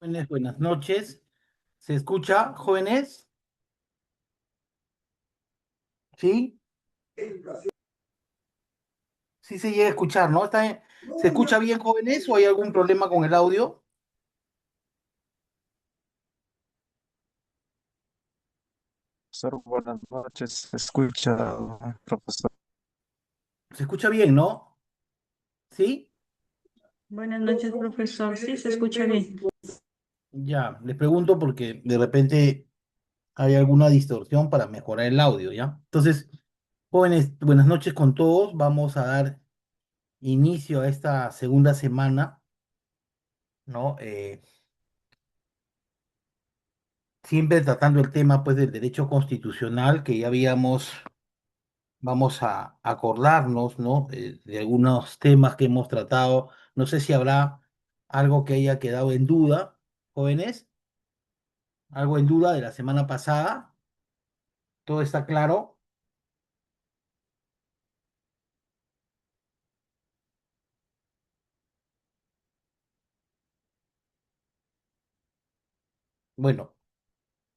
Jóvenes, buenas noches. ¿Se escucha, jóvenes? ¿Sí? Sí se llega a escuchar, ¿no? ¿Se escucha bien, jóvenes, o hay algún problema con el audio? Profesor, buenas noches. ¿Se escucha, profesor? ¿Se escucha bien, no? ¿Sí? Buenas noches, profesor. Sí, se escucha bien. Ya, les pregunto porque de repente hay alguna distorsión para mejorar el audio, ¿ya? Entonces, jóvenes, buenas noches con todos. Vamos a dar inicio a esta segunda semana, ¿no? Siempre tratando el tema, pues, del derecho constitucional que ya habíamos. Vamos a acordarnos, ¿no? De algunos temas que hemos tratado. No sé si habrá algo que haya quedado en duda, jóvenes, algo en duda de la semana pasada. ¿Todo está claro? Bueno,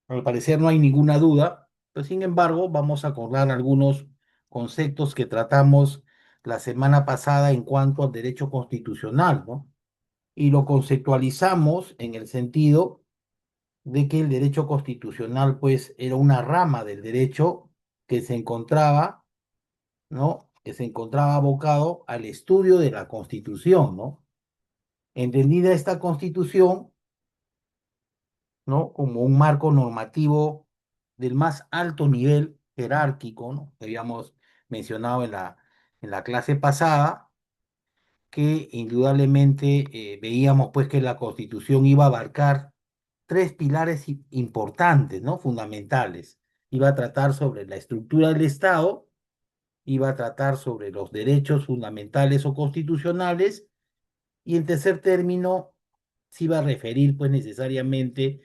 al parecer no hay ninguna duda, pero sin embargo vamos a acordar algunos conceptos que tratamos la semana pasada en cuanto al derecho constitucional, ¿no? Y lo conceptualizamos en el sentido de que el derecho constitucional, pues, era una rama del derecho que se encontraba, ¿no? Que se encontraba abocado al estudio de la Constitución, ¿no? Entendida esta Constitución, ¿no? Como un marco normativo del más alto nivel jerárquico, ¿no? Que habíamos mencionado en la clase pasada, que indudablemente veíamos, pues, que la Constitución iba a abarcar tres pilares importantes, ¿no? Fundamentales. Iba a tratar sobre la estructura del Estado, iba a tratar sobre los derechos fundamentales o constitucionales, y en tercer término, se iba a referir, pues, necesariamente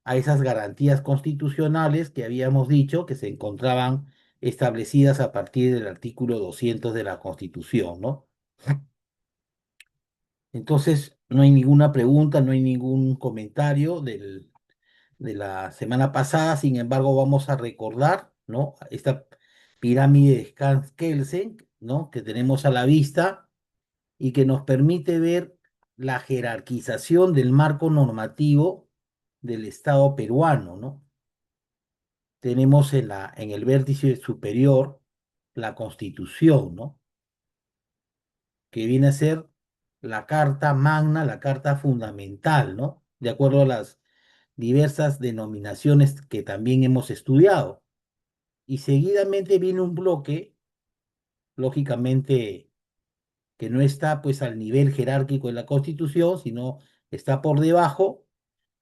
a esas garantías constitucionales que habíamos dicho que se encontraban establecidas a partir del artículo 200 de la Constitución, ¿no? Entonces, no hay ninguna pregunta, no hay ningún comentario de la semana pasada. Sin embargo, vamos a recordar, ¿no? Esta pirámide de Skansk-Kelsen, ¿no? Que tenemos a la vista y que nos permite ver la jerarquización del marco normativo del Estado peruano, ¿no? Tenemos en el vértice superior la Constitución, ¿no? Que viene a ser la Carta Magna, la Carta Fundamental, ¿no? De acuerdo a las diversas denominaciones que también hemos estudiado. Y seguidamente viene un bloque, lógicamente, que no está pues al nivel jerárquico de la Constitución, sino está por debajo,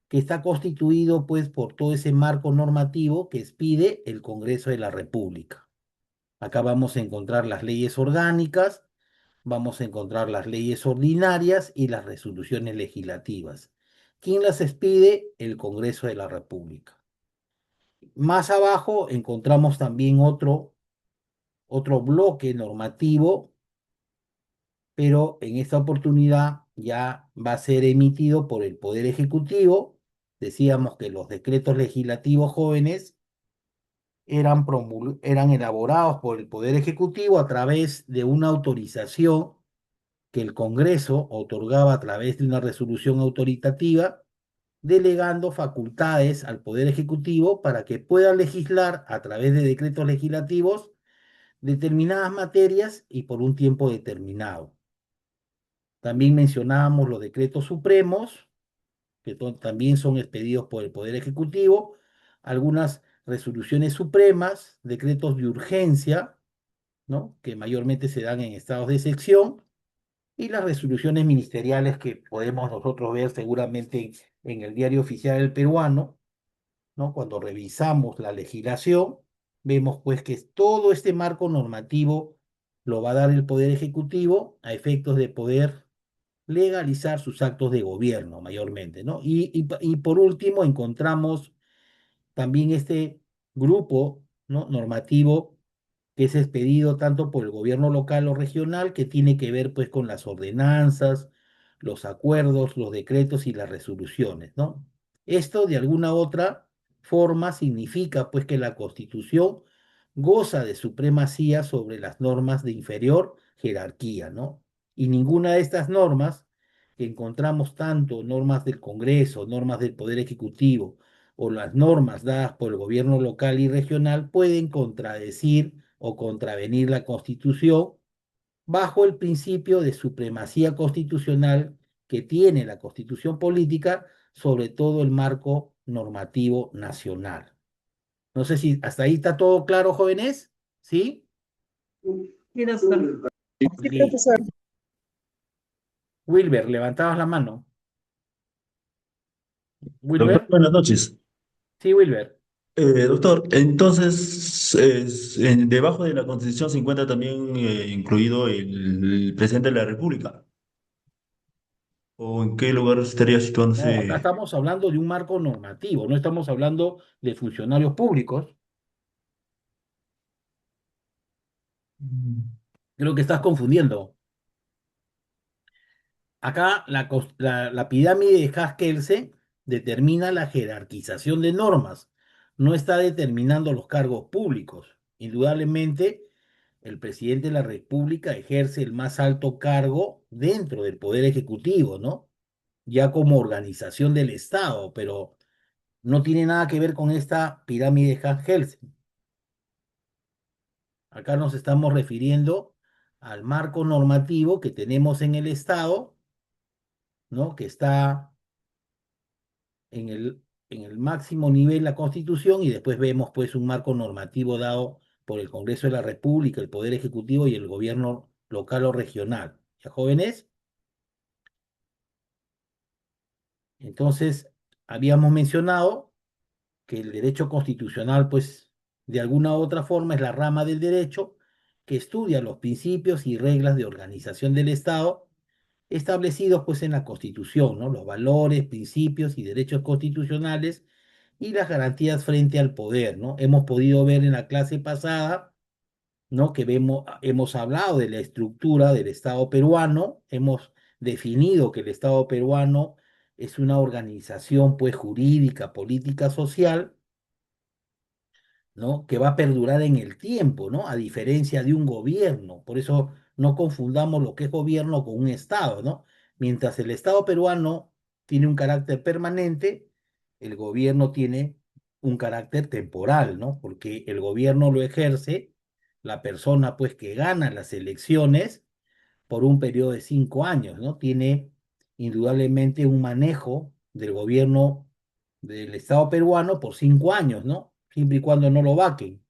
que está constituido pues por todo ese marco normativo que expide el Congreso de la República. Acá vamos a encontrar las leyes orgánicas, vamos a encontrar las leyes ordinarias y las resoluciones legislativas. ¿Quién las expide? El Congreso de la República. Más abajo encontramos también otro bloque normativo, pero en esta oportunidad ya va a ser emitido por el Poder Ejecutivo. Decíamos que los decretos legislativos jóvenes eran elaborados por el Poder Ejecutivo a través de una autorización que el Congreso otorgaba a través de una resolución autoritativa, delegando facultades al Poder Ejecutivo para que pueda legislar a través de decretos legislativos determinadas materias y por un tiempo determinado. También mencionábamos los decretos supremos, que también son expedidos por el Poder Ejecutivo, algunas resoluciones supremas, decretos de urgencia, ¿no? Que mayormente se dan en estados de excepción, y las resoluciones ministeriales que podemos nosotros ver seguramente en el Diario Oficial del Peruano, ¿no? Cuando revisamos la legislación, vemos pues que todo este marco normativo lo va a dar el Poder Ejecutivo a efectos de poder legalizar sus actos de gobierno mayormente, ¿no? Y por último encontramos también este grupo, ¿no? Normativo que es expedido tanto por el gobierno local o regional, que tiene que ver pues con las ordenanzas, los acuerdos, los decretos y las resoluciones, ¿no? Esto de alguna otra forma significa pues que la Constitución goza de supremacía sobre las normas de inferior jerarquía, ¿no? Y ninguna de estas normas que encontramos, tanto normas del Congreso, normas del Poder Ejecutivo o las normas dadas por el gobierno local y regional, pueden contradecir o contravenir la Constitución bajo el principio de supremacía constitucional que tiene la Constitución política sobre todo el marco normativo nacional. No sé si hasta ahí está todo claro, jóvenes. ¿Sí? Sí, doctor. Sí, Listo. profesor. Wilber, levantabas la mano. Doctor, Wilber. buenas noches. Sí, Wilber. Doctor, entonces, debajo de la Constitución se encuentra también incluido el presidente de la República. ¿O en qué lugar estaría No, acá situándose? estamos hablando de un marco normativo, no estamos hablando de funcionarios públicos. Mm. Creo que estás confundiendo. Acá la pirámide de Haskell determina la jerarquización de normas, no está determinando los cargos públicos. Indudablemente, el presidente de la República ejerce el más alto cargo dentro del Poder Ejecutivo, ¿no? Ya como organización del Estado, pero no tiene nada que ver con esta pirámide de Haskell. Acá nos estamos refiriendo al marco normativo que tenemos en el Estado, ¿no? Que está en el máximo nivel la Constitución y después vemos pues un marco normativo dado por el Congreso de la República, el Poder Ejecutivo y el gobierno local o regional. ¿Ya, jóvenes? Entonces, habíamos mencionado que el derecho constitucional, pues, de alguna u otra forma es la rama del derecho que estudia los principios y reglas de organización del Estado establecidos, pues, en la Constitución, ¿no? Los valores, principios y derechos constitucionales y las garantías frente al poder, ¿no? Hemos podido ver en la clase pasada, ¿no? Que hemos hablado de la estructura del Estado peruano, hemos definido que el Estado peruano es una organización, pues, jurídica, política, social, ¿no? Que va a perdurar en el tiempo, ¿no? A diferencia de un gobierno. Por eso no confundamos lo que es gobierno con un Estado, ¿no? Mientras el Estado peruano tiene un carácter permanente, el gobierno tiene un carácter temporal, ¿no? Porque el gobierno lo ejerce la persona, pues, que gana las elecciones por un periodo de 5 años, ¿no? Tiene indudablemente un manejo del gobierno del Estado peruano por 5 años, ¿no? Siempre y cuando no lo vaquen.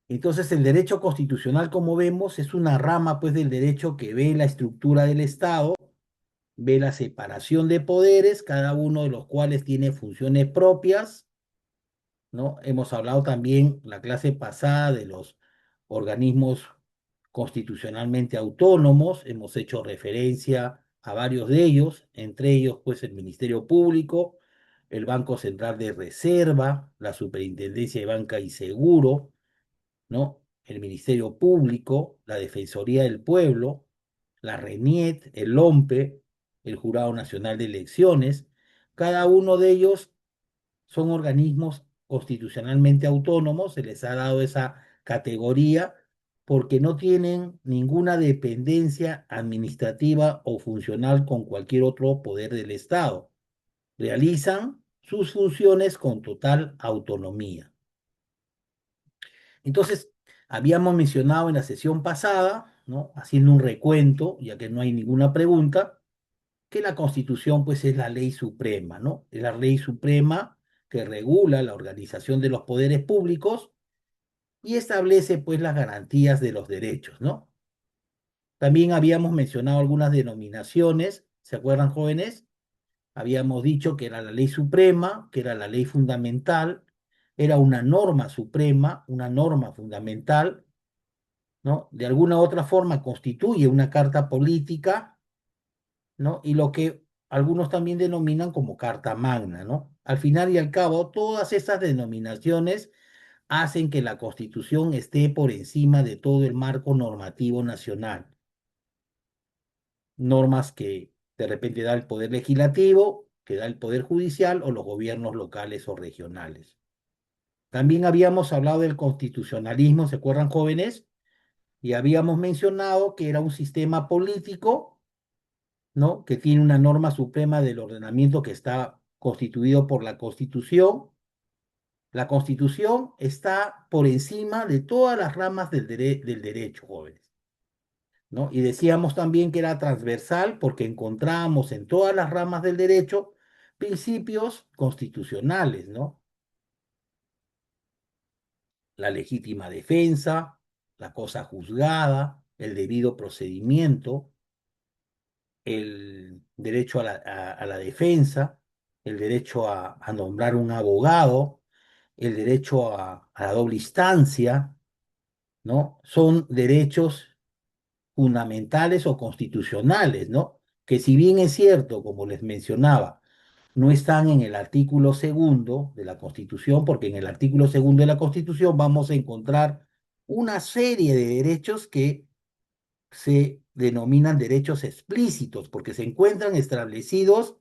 Entonces, el derecho constitucional, como vemos, es una rama, pues, del derecho que ve la estructura del Estado, ve la separación de poderes, cada uno de los cuales tiene funciones propias, ¿no? Hemos hablado también la clase pasada de los organismos constitucionalmente autónomos, hemos hecho referencia a varios de ellos, entre ellos pues el Ministerio Público, el Banco Central de Reserva, la Superintendencia de Banca y Seguro, ¿no? El Ministerio Público, la Defensoría del Pueblo, la RENIET, el OMPE, el Jurado Nacional de Elecciones, cada uno de ellos son organismos constitucionalmente autónomos, se les ha dado esa categoría porque no tienen ninguna dependencia administrativa o funcional con cualquier otro poder del Estado. Realizan sus funciones con total autonomía. Entonces, habíamos mencionado en la sesión pasada, ¿no? Haciendo un recuento, ya que no hay ninguna pregunta, que la Constitución pues es la ley suprema, ¿no? Es la ley suprema que regula la organización de los poderes públicos y establece pues las garantías de los derechos, ¿no? También habíamos mencionado algunas denominaciones, ¿se acuerdan, jóvenes? Habíamos dicho que era la ley suprema, que era la ley fundamental, era una norma suprema, una norma fundamental, ¿no? De alguna u otra forma constituye una carta política, ¿no? Y lo que algunos también denominan como Carta Magna, ¿no? Al final y al cabo, todas esas denominaciones hacen que la Constitución esté por encima de todo el marco normativo nacional, normas que de repente da el Poder Legislativo, que da el Poder Judicial o los gobiernos locales o regionales. También habíamos hablado del constitucionalismo, ¿se acuerdan, jóvenes? Y habíamos mencionado que era un sistema político, ¿no? Que tiene una norma suprema del ordenamiento que está constituido por la Constitución. La Constitución está por encima de todas las ramas del derecho, jóvenes, ¿no? Y decíamos también que era transversal porque encontramos en todas las ramas del derecho principios constitucionales, ¿no? La legítima defensa, la cosa juzgada, el debido procedimiento, el derecho a la defensa, el derecho a nombrar un abogado, el derecho a la doble instancia, ¿no? Son derechos fundamentales o constitucionales, ¿no? Que si bien es cierto, como les mencionaba, no están en el artículo segundo de la Constitución, porque en el artículo segundo de la Constitución vamos a encontrar una serie de derechos que se denominan derechos explícitos, porque se encuentran establecidos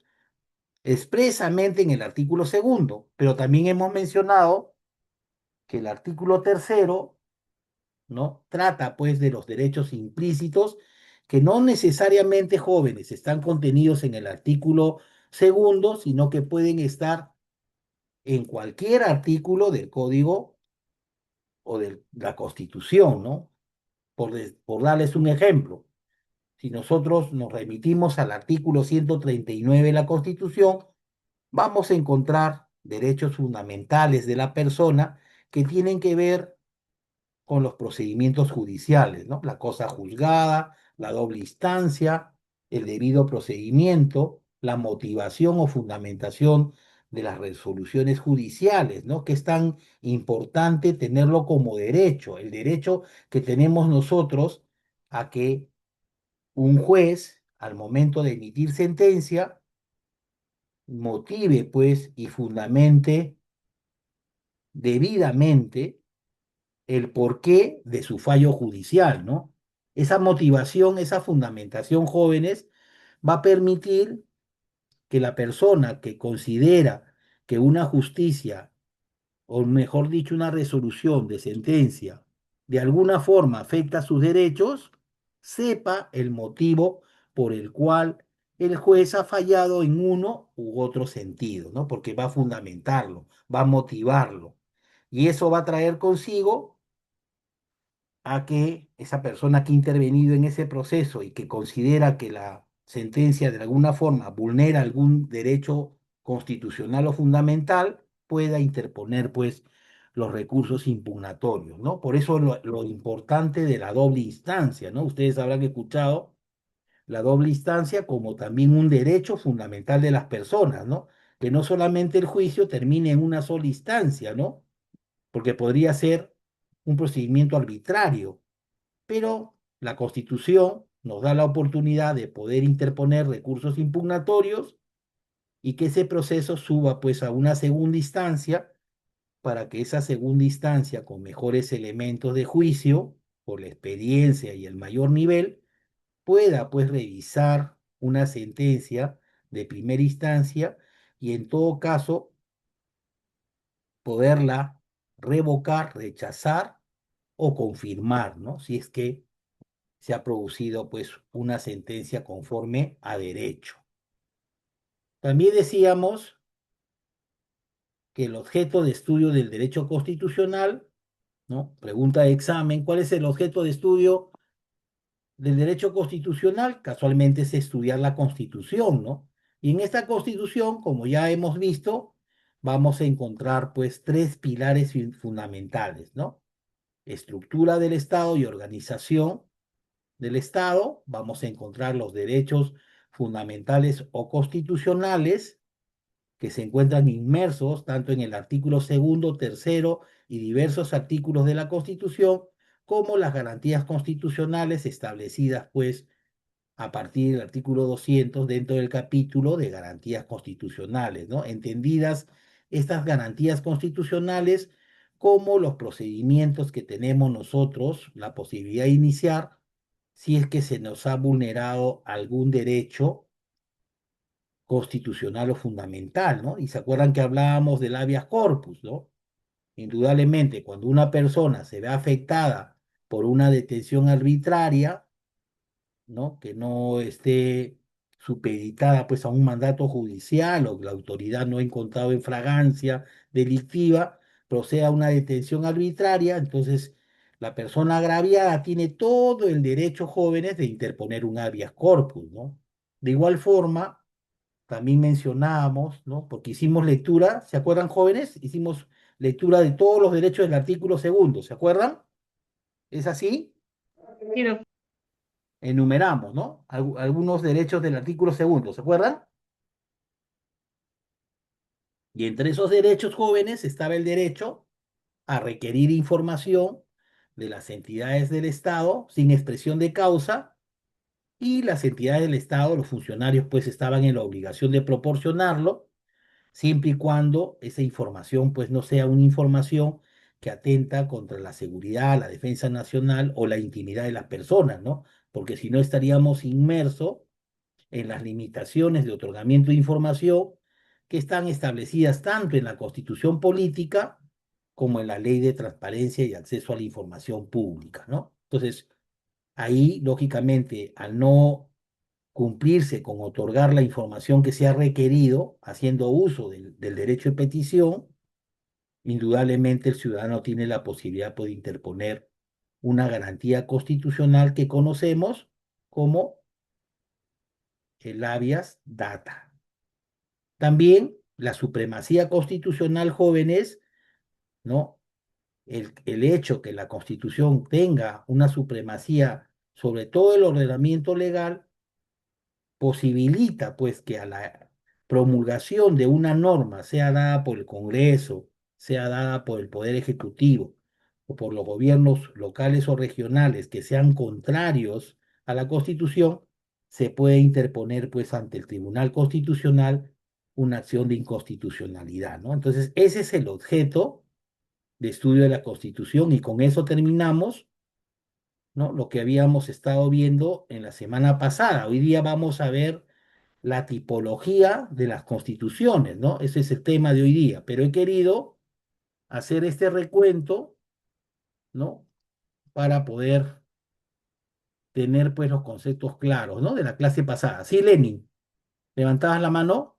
expresamente en el artículo segundo, pero también hemos mencionado que el artículo tercero, ¿no? Trata pues de los derechos implícitos que no necesariamente, jóvenes, están contenidos en el artículo segundo, sino que pueden estar en cualquier artículo del Código o de la Constitución, ¿no? Por darles un ejemplo, si nosotros nos remitimos al artículo 139 de la Constitución, vamos a encontrar derechos fundamentales de la persona que tienen que ver con los procedimientos judiciales, ¿no? La cosa juzgada, la doble instancia, el debido procedimiento, la motivación o fundamentación de las resoluciones judiciales, ¿no? Que es tan importante tenerlo como derecho, el derecho que tenemos nosotros a que un juez, al momento de emitir sentencia, motive, pues, y fundamente debidamente el porqué de su fallo judicial, ¿no? Esa motivación, esa fundamentación, jóvenes, va a permitir que la persona que considera que una justicia, o mejor dicho, una resolución de sentencia, de alguna forma afecta sus derechos, sepa el motivo por el cual el juez ha fallado en uno u otro sentido, ¿no? Porque va a fundamentarlo, va a motivarlo. Y eso va a traer consigo a que esa persona que ha intervenido en ese proceso y que considera que la sentencia de alguna forma vulnera algún derecho constitucional o fundamental, pueda interponer pues los recursos impugnatorios, ¿no? Por eso lo importante de la doble instancia, ¿no? Ustedes habrán escuchado la doble instancia como también un derecho fundamental de las personas, ¿no? Que no solamente el juicio termine en una sola instancia, ¿no? Porque podría ser un procedimiento arbitrario, pero la Constitución nos da la oportunidad de poder interponer recursos impugnatorios y que ese proceso suba pues a una segunda instancia para que esa segunda instancia con mejores elementos de juicio, por la experiencia y el mayor nivel, pueda pues revisar una sentencia de primera instancia y en todo caso poderla revocar, rechazar o confirmar, ¿no? Si es que se ha producido pues una sentencia conforme a derecho. También decíamos que el objeto de estudio del derecho constitucional, ¿no? Pregunta de examen, ¿cuál es el objeto de estudio del derecho constitucional? Casualmente es estudiar la Constitución, ¿no? Y en esta Constitución, como ya hemos visto, vamos a encontrar pues tres pilares fundamentales, ¿no? Estructura del Estado y organización del Estado, vamos a encontrar los derechos fundamentales o constitucionales que se encuentran inmersos tanto en el artículo segundo, tercero y diversos artículos de la Constitución, como las garantías constitucionales establecidas, pues, a partir del artículo 200 dentro del capítulo de garantías constitucionales, ¿no? Entendidas estas garantías constitucionales como los procedimientos que tenemos nosotros, la posibilidad de iniciar si es que se nos ha vulnerado algún derecho constitucional o fundamental, ¿no? Y se acuerdan que hablábamos del habeas corpus, ¿no? Indudablemente, cuando una persona se ve afectada por una detención arbitraria, ¿no? Que no esté supeditada pues a un mandato judicial o que la autoridad no ha encontrado en fragancia delictiva, proceda a una detención arbitraria, entonces la persona agraviada tiene todo el derecho, jóvenes, de interponer un habeas corpus, ¿no? De igual forma, también mencionábamos, ¿no? Porque hicimos lectura, ¿se acuerdan, jóvenes? Hicimos lectura de todos los derechos del artículo segundo, ¿se acuerdan? ¿Es así? Sí, doctor. Enumeramos, ¿no? Algunos derechos del artículo segundo, ¿se acuerdan? Y entre esos derechos, jóvenes, estaba el derecho a requerir información de las entidades del Estado sin expresión de causa, y las entidades del Estado, los funcionarios, pues estaban en la obligación de proporcionarlo, siempre y cuando esa información, pues no sea una información que atenta contra la seguridad, la defensa nacional o la intimidad de las personas, ¿no? Porque si no estaríamos inmersos en las limitaciones de otorgamiento de información que están establecidas tanto en la Constitución Política como en la Ley de Transparencia y Acceso a la Información Pública, ¿no? Entonces, ahí, lógicamente, al no cumplirse con otorgar la información que se ha requerido, haciendo uso del derecho de petición, indudablemente el ciudadano tiene la posibilidad de interponer una garantía constitucional que conocemos como el habeas data. También la supremacía constitucional, jóvenes, ¿no? El hecho que la Constitución tenga una supremacía sobre todo el ordenamiento legal posibilita pues que a la promulgación de una norma, sea dada por el Congreso, sea dada por el Poder Ejecutivo o por los gobiernos locales o regionales que sean contrarios a la Constitución, se puede interponer pues ante el Tribunal Constitucional una acción de inconstitucionalidad, ¿no? Entonces, ese es el objeto de estudio de la Constitución, y con eso terminamos, ¿no? Lo que habíamos estado viendo en la semana pasada. Hoy día vamos a ver la tipología de las constituciones, ¿no? Ese es el tema de hoy día, pero he querido hacer este recuento, ¿no? Para poder tener pues los conceptos claros, ¿no? De la clase pasada. Sí, Lenin, levantabas la mano.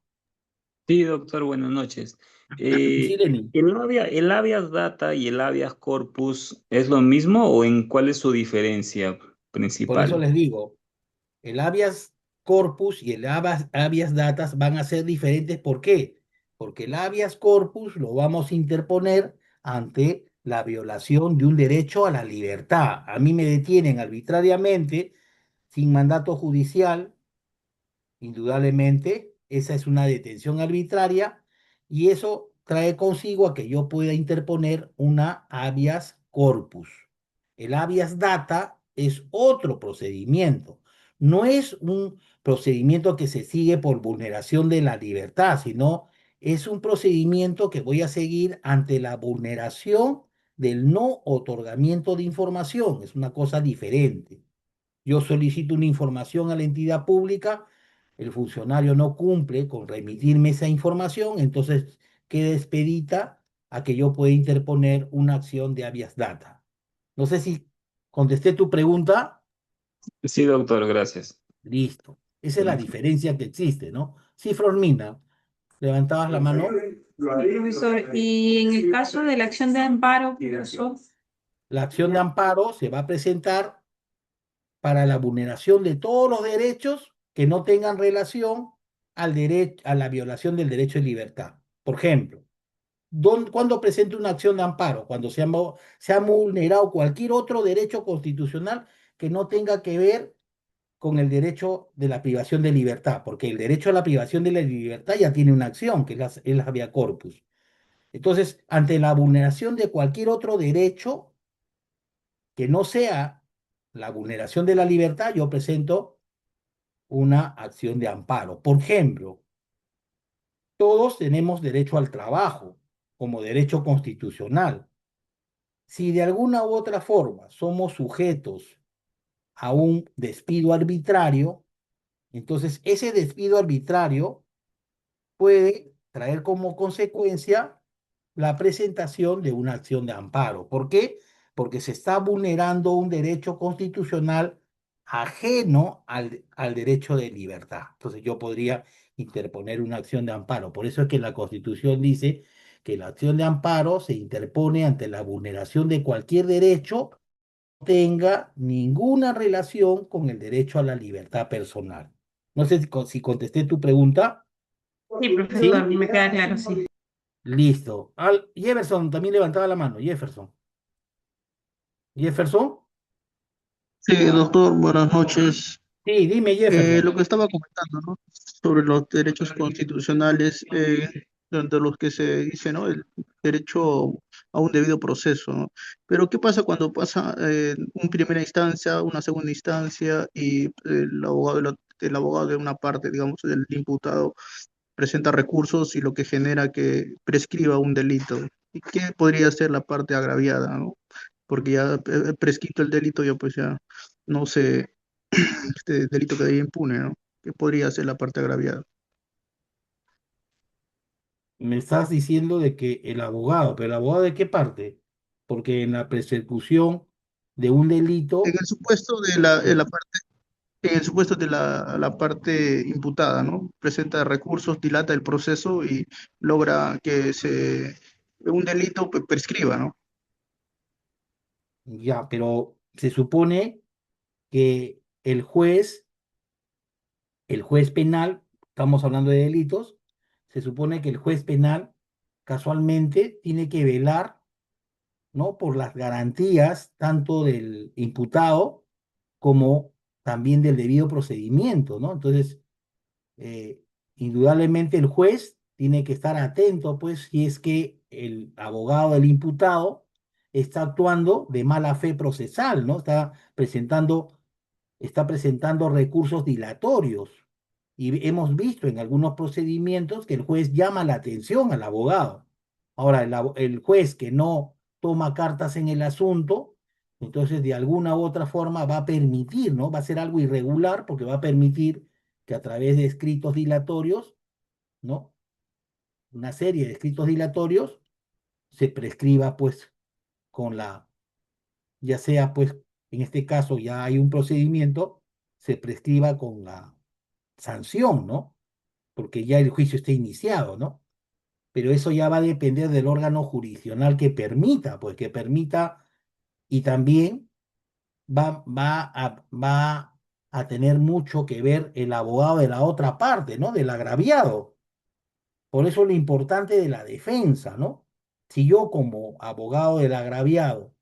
Sí, doctor, buenas noches. Sí, Lenin. ¿El habeas data y el habeas corpus es lo mismo o en cuál es su diferencia Por eso principal? les digo, el habeas corpus y el habeas datas van a ser diferentes. ¿Por qué? Porque el habeas corpus lo vamos a interponer ante la violación de un derecho a la libertad. A mí me detienen arbitrariamente, sin mandato judicial, indudablemente, esa es una detención arbitraria, y eso trae consigo a que yo pueda interponer una habeas corpus. El habeas data es otro procedimiento. No es un procedimiento que se sigue por vulneración de la libertad, sino es un procedimiento que voy a seguir ante la vulneración del no otorgamiento de información. Es una cosa diferente. Yo solicito una información a la entidad pública, el funcionario no cumple con remitirme esa información, entonces queda expedita a que yo pueda interponer una acción de habeas data. No sé si contesté tu pregunta. Sí, doctor, gracias. Listo. Esa es la diferencia que existe, ¿no? Sí, Flormina, levantabas la mano. Profesor, y en el caso de la acción de amparo, profesor, La acción de amparo se va a presentar para la vulneración de todos los derechos que no tengan relación al derecho, a la violación del derecho de libertad. Por ejemplo, ¿cuándo presenta una acción de amparo? Cuando se ha vulnerado cualquier otro derecho constitucional que no tenga que ver con el derecho de la privación de libertad, porque el derecho a la privación de la libertad ya tiene una acción, que es la habeas corpus. Entonces, ante la vulneración de cualquier otro derecho que no sea la vulneración de la libertad, yo presento una acción de amparo. Por ejemplo, todos tenemos derecho al trabajo como derecho constitucional. Si de alguna u otra forma somos sujetos a un despido arbitrario, entonces ese despido arbitrario puede traer como consecuencia la presentación de una acción de amparo. ¿Por qué? Porque se está vulnerando un derecho constitucional ajeno al derecho de libertad. Entonces yo podría interponer una acción de amparo. Por eso es que la Constitución dice que la acción de amparo se interpone ante la vulneración de cualquier derecho que tenga ninguna relación con el derecho a la libertad personal. No sé si contesté tu pregunta. Sí, profesor, ¿Sí? me queda claro, sí. Listo. Jefferson también levantaba la mano. Jefferson. Jefferson. Sí, doctor, buenas noches. Sí, dime, Lo Jefferson. que estaba comentando, ¿no? Sobre los derechos constitucionales, de los que se dice, ¿no? El derecho a un debido proceso, ¿no? Pero ¿qué pasa cuando pasa una primera instancia, una segunda instancia y el abogado de una parte, digamos, del imputado, presenta recursos y lo que genera que prescriba un delito? ¿Y qué podría ser la parte agraviada, ¿no? Porque ya prescrito el delito, ya pues ya no se este delito quedaría impune, ¿no? Que podría ser la parte agraviada. Me estás diciendo de que el abogado, pero ¿el abogado de qué parte? Porque en la persecución de un En delito, el supuesto en el supuesto de la parte imputada, ¿no? Presenta recursos, dilata el proceso y logra que un delito prescriba, ¿no? ya, pero se supone que el juez penal, estamos hablando de delitos, se supone que el juez penal casualmente tiene que velar, ¿no? Por las garantías tanto del imputado como también del debido procedimiento, ¿no? Entonces, eh, indudablemente el juez tiene que estar atento, pues, si es que el abogado del imputado está actuando de mala fe procesal, ¿no? Está presentando recursos dilatorios. Y hemos visto en algunos procedimientos que el juez llama la atención al abogado. Ahora, el juez que no toma cartas en el asunto, entonces de alguna u otra forma va a permitir, ¿no? Va a ser algo irregular porque va a permitir que a través de escritos dilatorios, ¿no? Una serie de escritos dilatorios se prescriba, pues, con ya sea, pues, en este caso ya hay un procedimiento, se prescriba con la sanción, ¿no? Porque ya el juicio está iniciado, ¿no? Pero eso ya va a depender del órgano jurisdiccional que permita, pues que permita y también va a tener mucho que ver el abogado de la otra parte, ¿no? Del agraviado. Por eso lo importante de la defensa, ¿no? Si yo como abogado del agraviado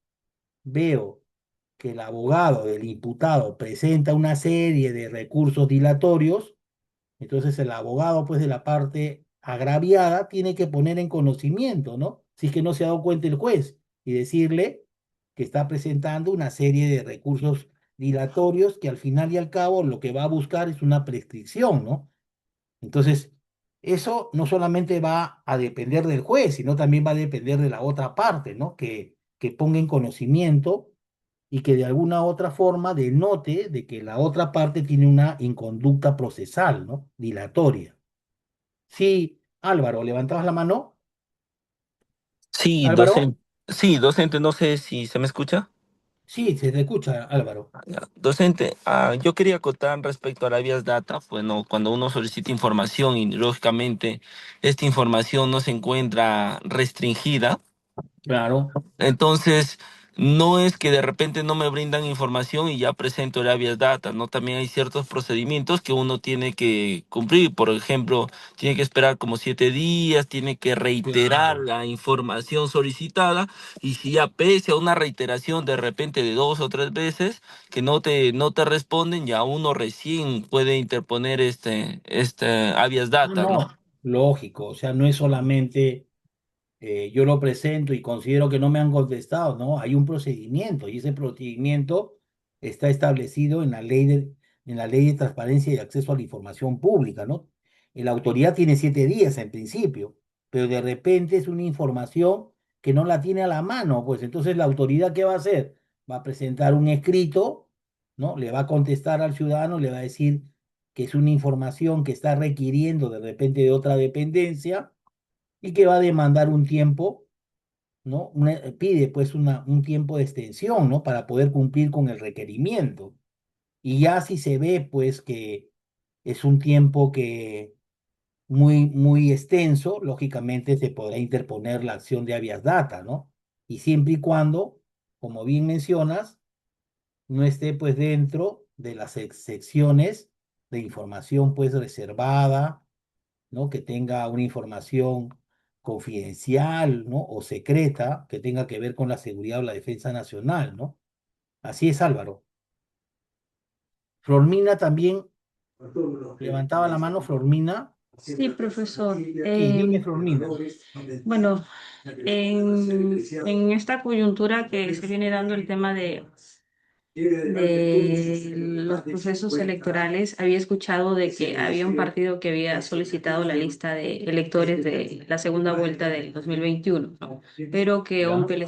veo que el abogado del imputado presenta una serie de recursos dilatorios, entonces el abogado, pues, de la parte agraviada tiene que poner en conocimiento, ¿no? Si es que no se ha dado cuenta el juez y decirle que está presentando una serie de recursos dilatorios que al final y al cabo lo que va a buscar es una prescripción, ¿no? Entonces, eso no solamente va a depender del juez, sino también va a depender de la otra parte, ¿no? Que ponga en conocimiento y que de alguna otra forma denote de que la otra parte tiene una inconducta procesal, ¿no? Dilatoria. Sí, Álvaro, ¿levantabas la mano? Sí, Álvaro, docente. Sí, docente, no sé si se me escucha. sí, se te escucha, Álvaro. Ya. Docente, yo quería acotar respecto a la vías data. Bueno, cuando uno solicita información y lógicamente esta información no se encuentra restringida. Claro. Entonces, no es que de repente no me brindan información y ya presento el habeas data, ¿no? También hay ciertos procedimientos que uno tiene que cumplir. Por ejemplo, tiene que esperar como 7 días, tiene que reiterar Claro. la información solicitada y si ya pese a una reiteración de repente de 2 o 3 veces que no te responden, ya uno recién puede interponer este habeas No, data, ¿no? no, lógico, o sea, no es solamente yo lo presento y considero que no me han contestado, ¿no? Hay un procedimiento y ese procedimiento está establecido en la ley de transparencia y acceso a la información pública, ¿no? Y la autoridad tiene 7 días en principio, pero de repente es una información que no la tiene a la mano, pues entonces la autoridad, ¿qué va a hacer? Va a presentar un escrito ¿no? Le va a contestar al ciudadano, le va a decir que es una información que está requiriendo de repente de otra dependencia y que va a demandar un tiempo, ¿no? Pide pues un tiempo de extensión, ¿no? Para poder cumplir con el requerimiento. Y ya si se ve pues que es un tiempo que muy extenso, lógicamente se podrá interponer la acción de habeas data, ¿no? Y siempre y cuando, como bien mencionas, no esté pues dentro de las secciones de información pues reservada, ¿no? Que tenga una información confidencial, ¿no? O secreta que tenga que ver con la seguridad o la defensa nacional, ¿no? Así es, Álvaro. Flormina también levantaba la mano, Flormina. Sí, profesor. Sí, dime, Flormina. Bueno, en esta coyuntura que se viene dando el tema de los procesos electorales, había escuchado de que había un partido que había solicitado la lista de electores de la segunda vuelta del 2021, ¿no? Pero que Ya. OMPE le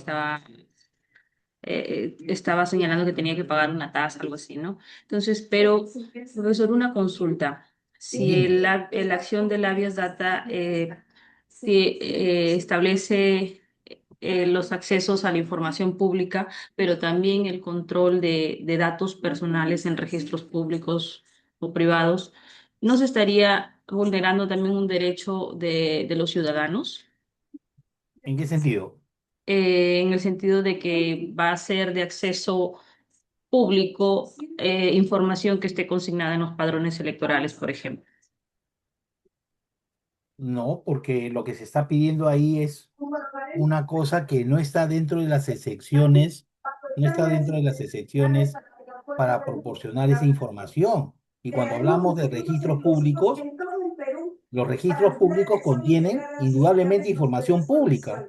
estaba señalando que tenía que pagar una tasa, algo así, ¿no? Entonces, pero, profesor, una consulta. Si Dime. la acción de Labias Data si, establece los accesos a la información pública, pero también el control de datos personales en registros públicos o privados, ¿no se estaría vulnerando también un derecho de los ciudadanos? ¿En qué sentido? En el sentido de que va a ser de acceso público información que esté consignada en los padrones electorales, por ejemplo. No, porque lo que se está pidiendo ahí es una cosa que no está dentro de las excepciones, no está dentro de las excepciones para proporcionar esa información. Y cuando hablamos de registros públicos, los registros públicos contienen indudablemente información pública.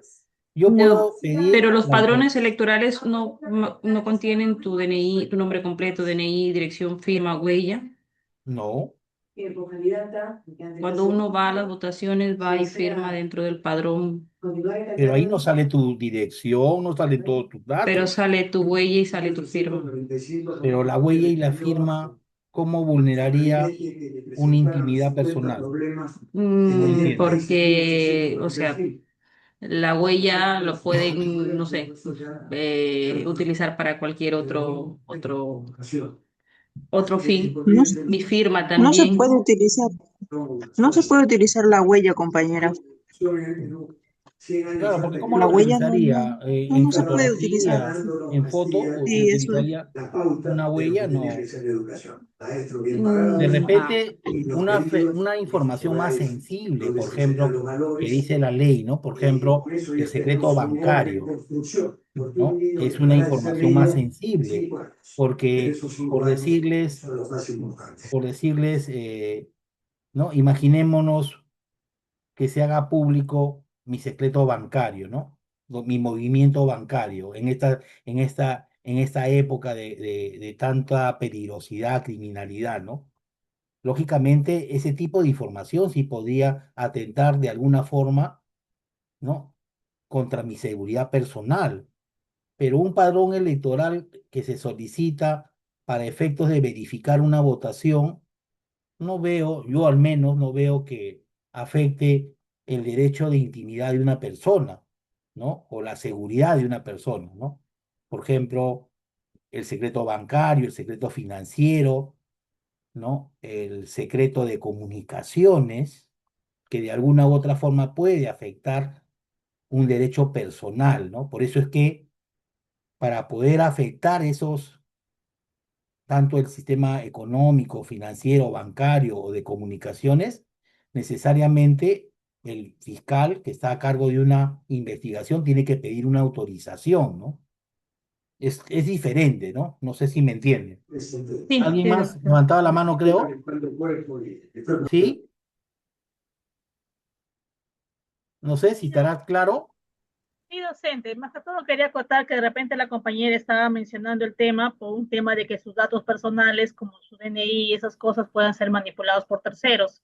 Yo No, puedo pedir pero los la información. padrones electorales no contienen tu DNI, tu nombre completo, DNI, dirección, firma, huella. No, Cuando uno va a las votaciones, va y firma dentro del padrón, pero ahí no sale tu dirección, no salen todos tus pero datos. sale tu huella y sale tu firma. Pero la huella y la firma, ¿cómo vulneraría una intimidad personal? No entiendo. Porque, o sea, la huella lo pueden, no sé, utilizar para cualquier otro fin. No, Mi firma no se también. puede utilizar, no se puede utilizar la huella, compañera. Claro, porque ¿cómo La lo huella utilizaría? En no se puede utilizar. fotografía, en foto, Sí, eso es. utilizaría una huella, no. De Mm, ah, repente, una información más sensible, por ejemplo, que dice la ley, ¿no? Por ejemplo, el secreto bancario, ¿no? Es una información más sensible, porque por decirles, por decirles, ¿no? Imaginémonos que se haga público mi secreto bancario, ¿no? Mi movimiento bancario en esta época de tanta peligrosidad, criminalidad, ¿no? Lógicamente, ese tipo de información sí podría atentar de alguna forma, ¿no? Contra mi seguridad personal, pero un padrón electoral que se solicita para efectos de verificar una votación, no veo, yo al menos no veo que afecte el derecho de intimidad de una persona, ¿no? O la seguridad de una persona, ¿no? Por ejemplo, el secreto bancario, el secreto financiero, ¿no? El secreto de comunicaciones, que de alguna u otra forma puede afectar un derecho personal, ¿no? Por eso es que para poder afectar esos tanto el sistema económico, financiero, bancario o de comunicaciones, necesariamente el fiscal que está a cargo de una investigación tiene que pedir una autorización, ¿no? Es diferente, ¿no? No sé si me entienden. sí, ¿Alguien pero más levantaba la mano, creo? ¿Sí? No sé si estará claro. Sí, docente, más que todo quería acotar que de repente la compañera estaba mencionando el tema por un tema de que sus datos personales, como su DNI y esas cosas, puedan ser manipulados por terceros,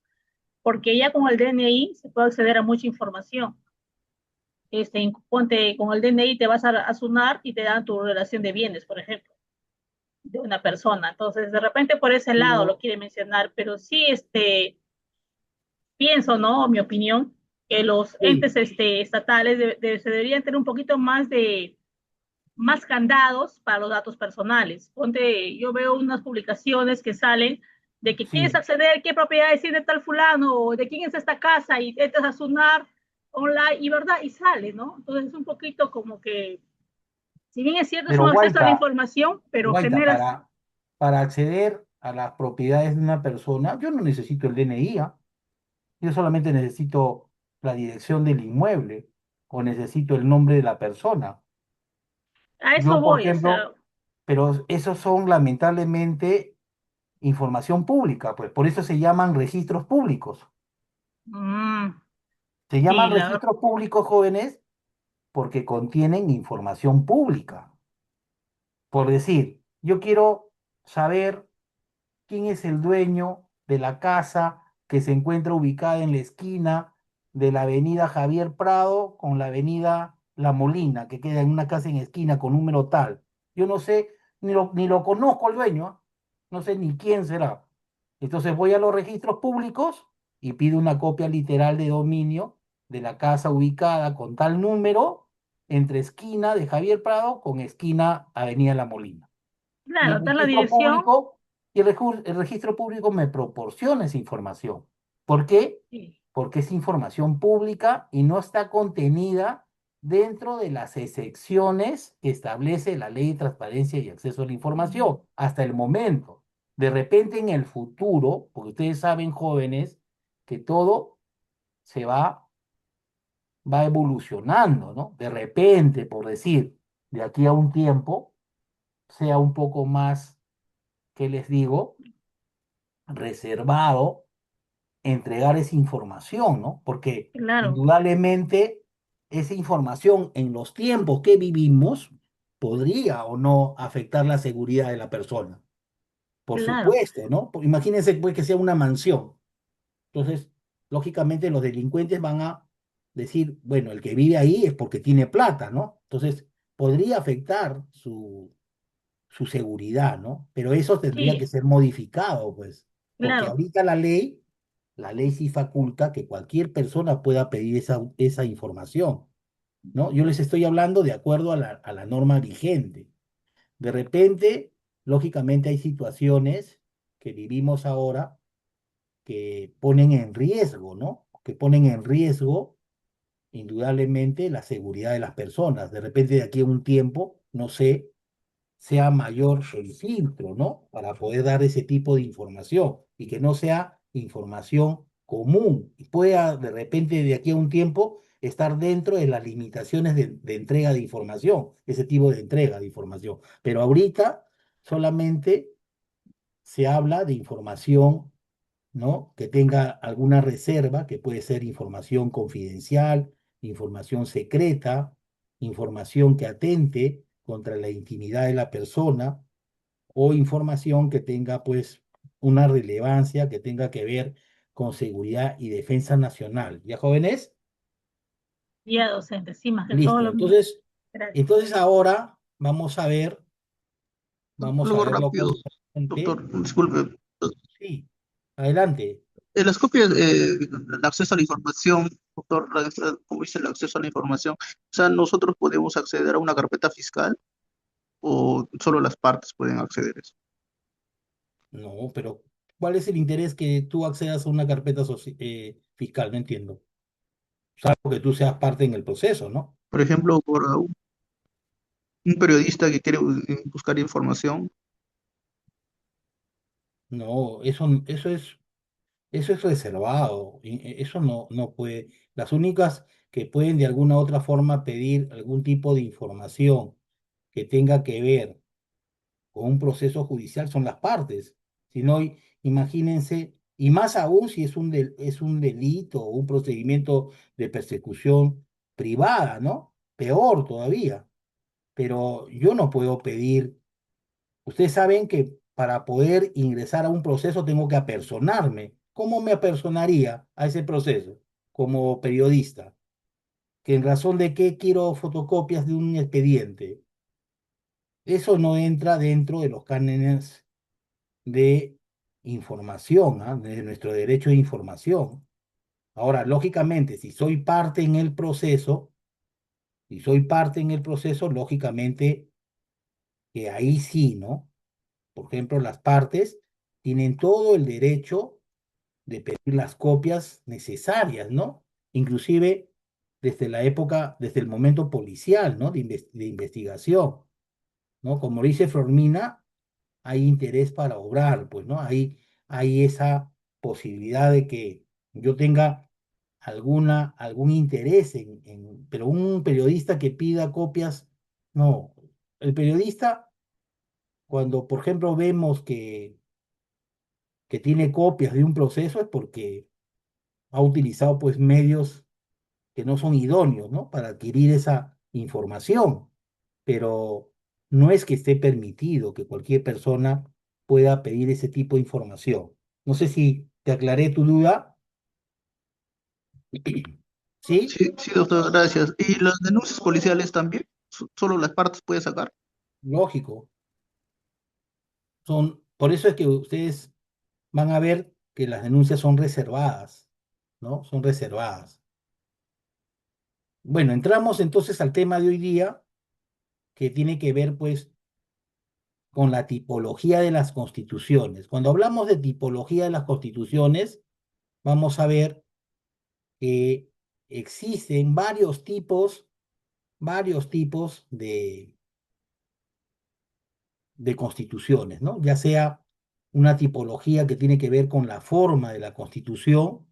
porque ya con el DNI se puede acceder a mucha información. Ponte con el DNI te vas a SUNAT y te dan tu relación de bienes, por ejemplo. de una persona. Entonces, de repente por ese lado lo Pero, quiere mencionar, pero sí, pienso, ¿no? Mi opinión, que los sí, entes estatales se deberían tener un poquito más candados para los datos personales. Ponte, yo veo unas publicaciones que salen de que quieres sí, acceder, qué propiedades tiene tal fulano, o de quién es esta casa, y entras a Sunar online, y verdad, y sale, ¿no? Entonces es un poquito como que, si bien es cierto, es pero un acceso a la Guaita, información, pero Guaita, generas, para acceder a las propiedades de una persona, yo no necesito el DNI, ¿ah? Yo solamente necesito la dirección del inmueble o necesito el nombre de la persona. a eso Yo, por voy, o ejemplo, sea, pero esos son lamentablemente información pública, pues por eso se llaman registros públicos. mm, Se sí, llaman registros públicos jóvenes porque contienen información pública. Por decir, yo quiero saber quién es el dueño de la casa que se encuentra ubicada en la esquina de la avenida Javier Prado con la avenida La Molina, que queda en una casa en esquina con número tal. Yo no sé, ni lo conozco al dueño, ¿ah? No sé ni quién será. Entonces voy a los registros públicos y pido una copia literal de dominio de la casa ubicada con tal número entre esquina de Javier Prado con esquina Avenida La Molina. Y claro, está la dirección, el registro público me proporciona esa información. ¿Por qué? sí, Porque es información pública y no está contenida dentro de las excepciones que establece la Ley de Transparencia y Acceso a la Información hasta el momento. De repente en el futuro, porque ustedes saben, jóvenes, que todo se va evolucionando, ¿no? De repente, por decir, de aquí a un tiempo, sea un poco más, ¿qué les digo? Reservado entregar esa información, ¿no? Porque claro, indudablemente esa información en los tiempos que vivimos podría o no afectar la seguridad de la persona. Por claro, supuesto, ¿no? Imagínense pues que sea una mansión. Entonces, lógicamente los delincuentes van a decir, bueno, el que vive ahí es porque tiene plata, ¿no? Entonces, podría afectar su seguridad, ¿no? Pero eso tendría que sí, ser modificado, pues, porque claro, ahorita la ley sí faculta que cualquier persona pueda pedir esa información, ¿no? Yo les estoy hablando de acuerdo a la norma vigente. De repente, lógicamente hay situaciones que vivimos ahora que ponen en riesgo, ¿no? Que ponen en riesgo indudablemente la seguridad de las personas. De repente, de aquí a un tiempo, no sé, sea mayor el filtro, ¿no? Para poder dar ese tipo de información y que no sea información común y pueda de repente de aquí a un tiempo estar dentro de las limitaciones de entrega de información, ese tipo de entrega de información. Pero ahorita solamente se habla de información, ¿no? Que tenga alguna reserva, que puede ser información confidencial, información secreta, información que atente contra la intimidad de la persona o información que tenga pues una relevancia que tenga que ver con seguridad y defensa nacional. ¿Ya jóvenes? guía docente, sí, más que todo Listo. lo mío. Entonces, Gracias. entonces ahora vamos a Algo verlo rápido, conjuntamente. doctor, disculpe. Sí, adelante. Las copias, el acceso a la información, doctor, como dice el acceso a la información, o sea, nosotros podemos acceder a una carpeta fiscal o solo las partes pueden acceder a eso. No, pero ¿cuál es el interés que tú accedas a una carpeta fiscal? No entiendo. Salvo que tú seas parte en el proceso, ¿no? Por ejemplo, por un periodista que quiere buscar información. No, eso es reservado. Eso no puede. Las únicas que pueden de alguna u otra forma pedir algún tipo de información que tenga que ver con un proceso judicial son las partes. Si no, imagínense, y más aún si es un delito o un procedimiento de persecución privada, ¿no? Peor todavía. Pero yo no puedo pedir. Ustedes saben que para poder ingresar a un proceso tengo que apersonarme. ¿Cómo me apersonaría a ese proceso? Como periodista. ¿Que en razón de qué quiero fotocopias de un expediente? Eso no entra dentro de los cánones de información, ¿ah? De nuestro derecho de información. Ahora, lógicamente, si soy parte en el proceso, lógicamente que ahí sí, ¿no? Por ejemplo, las partes tienen todo el derecho de pedir las copias necesarias, ¿no? Inclusive desde la época, desde el momento policial, ¿no? De investigación, ¿no? Como dice Flormina, hay interés para obrar, pues, ¿no? Hay esa posibilidad de que yo tenga algún interés pero un periodista que pida copias, no. El periodista, cuando, por ejemplo, vemos que tiene copias de un proceso, es porque ha utilizado, pues, medios que no son idóneos, ¿no? Para adquirir esa información, pero no es que esté permitido que cualquier persona pueda pedir ese tipo de información. No sé si te aclaré tu duda, ¿sí? Sí, sí, doctor, gracias. ¿Y las denuncias policiales también? ¿Solo las partes puede sacar? Lógico. Por eso es que ustedes van a ver que las denuncias son reservadas, ¿no? Son reservadas. Bueno, entramos entonces al tema de hoy día, que tiene que ver, pues, con la tipología de las constituciones. Cuando hablamos de tipología de las constituciones, vamos a ver que existen varios tipos de constituciones, ¿no? Ya sea una tipología que tiene que ver con la forma de la constitución,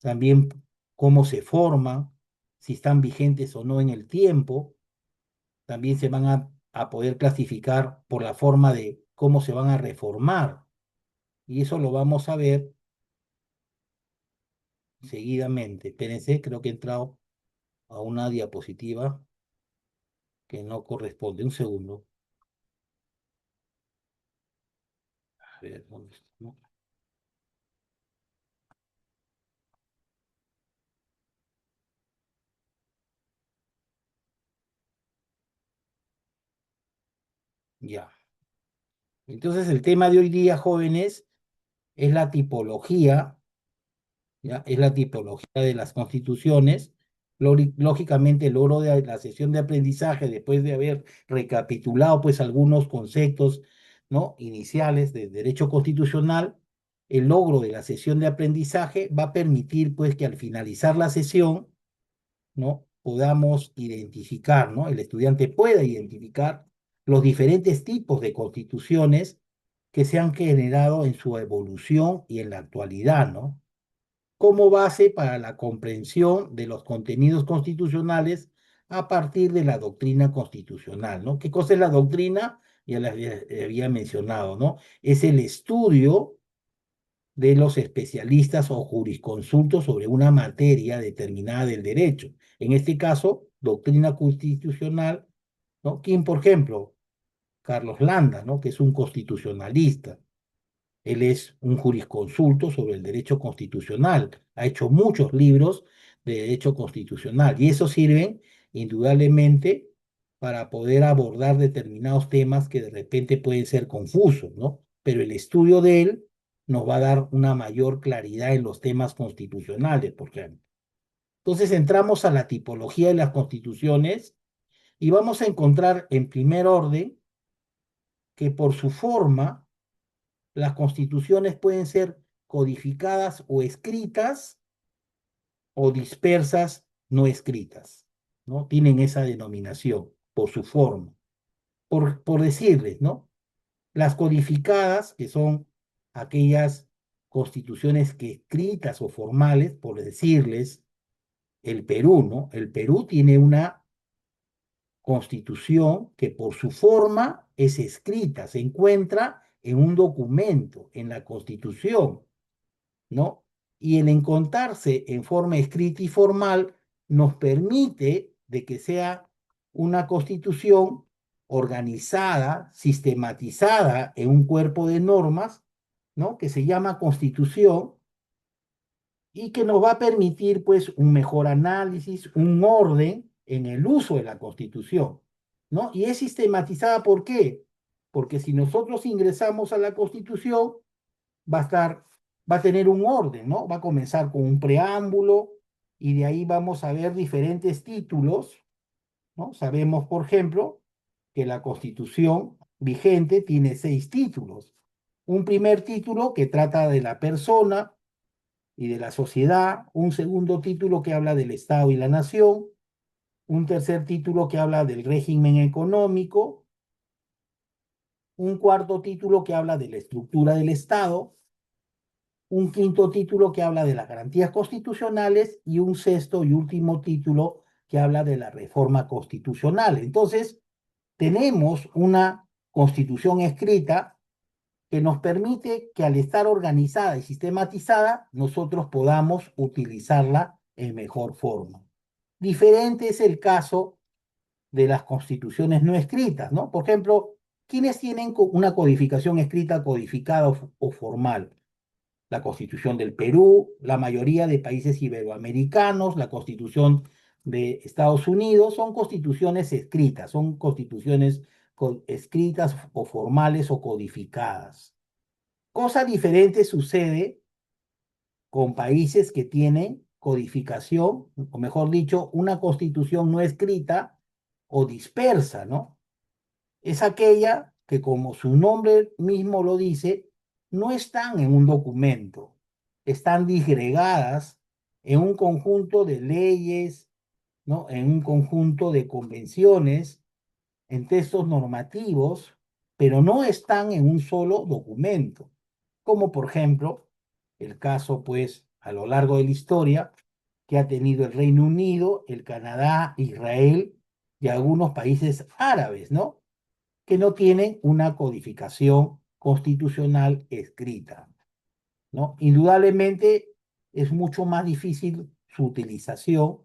también cómo se forman, si están vigentes o no en el tiempo, también se van a poder clasificar por la forma de cómo se van a reformar. Y eso lo vamos a ver seguidamente. Espérense, creo que he entrado a una diapositiva que no corresponde. Un segundo. A ver, ¿dónde está? ¿No? Ya. Entonces, el tema de hoy día, jóvenes, es la tipología, ¿ya? Es la tipología de las constituciones. Lógicamente, logro de la sesión de aprendizaje, después de haber recapitulado, pues, algunos conceptos, ¿no? Iniciales de derecho constitucional, el logro de la sesión de aprendizaje va a permitir, pues, que al finalizar la sesión, ¿no? Podamos identificar, ¿no? El estudiante pueda identificar los diferentes tipos de constituciones que se han generado en su evolución y en la actualidad, ¿no? Como base para la comprensión de los contenidos constitucionales a partir de la doctrina constitucional, ¿no? ¿Qué cosa es la doctrina? Ya les había mencionado, ¿no? Es el estudio de los especialistas o jurisconsultos sobre una materia determinada del derecho. En este caso, doctrina constitucional, ¿no? ¿Quién, por ejemplo? Carlos Landa, ¿no? Que es un constitucionalista. Él es un jurisconsulto sobre el derecho constitucional. Ha hecho muchos libros de derecho constitucional y eso sirven indudablemente para poder abordar determinados temas que de repente pueden ser confusos, ¿no? Pero el estudio de él nos va a dar una mayor claridad en los temas constitucionales, por ejemplo. Entonces entramos a la tipología de las constituciones y vamos a encontrar en primer orden que por su forma las constituciones pueden ser codificadas o escritas o dispersas no escritas, ¿no? Tienen esa denominación por su forma. Por decirles, ¿no? Las codificadas, que son aquellas constituciones que escritas o formales, por decirles, el Perú, ¿no? El Perú tiene una constitución que por su forma es escrita, se encuentra en un documento, en la constitución, ¿no? Y el encontrarse en forma escrita y formal nos permite de que sea una constitución organizada, sistematizada en un cuerpo de normas, ¿no? Que se llama constitución y que nos va a permitir, pues, un mejor análisis, un orden en el uso de la constitución. ¿no? Y es sistematizada, ¿por qué? Porque si nosotros ingresamos a la Constitución, va a estar, va a tener un orden, ¿no? Va a comenzar con un preámbulo y de ahí vamos a ver diferentes títulos, ¿no? Sabemos, por ejemplo, que la Constitución vigente tiene 6 títulos. Un primer título que trata de la persona y de la sociedad, un segundo título que habla del Estado y la nación, un tercer título que habla del régimen económico, un cuarto título que habla de la estructura del Estado, un quinto título que habla de las garantías constitucionales y un sexto y último título que habla de la reforma constitucional. Entonces, tenemos una constitución escrita que nos permite que al estar organizada y sistematizada, nosotros podamos utilizarla en mejor forma. Diferente es el caso de las constituciones no escritas, ¿no? Por ejemplo, ¿quiénes tienen una codificación escrita, codificada o formal? La Constitución del Perú, la mayoría de países iberoamericanos, la Constitución de Estados Unidos, son constituciones escritas, son constituciones escritas o formales o codificadas. Cosa diferente sucede con países que tienen codificación, o mejor dicho, una constitución no escrita o dispersa, ¿no? Es aquella que, como su nombre mismo lo dice, no están en un documento, están disgregadas en un conjunto de leyes, ¿no? En un conjunto de convenciones, en textos normativos, pero no están en un solo documento, como por ejemplo el caso, pues, a lo largo de la historia que ha tenido el Reino Unido, el Canadá, Israel y algunos países árabes, ¿no? Que no tienen una codificación constitucional escrita, ¿no? Indudablemente es mucho más difícil su utilización,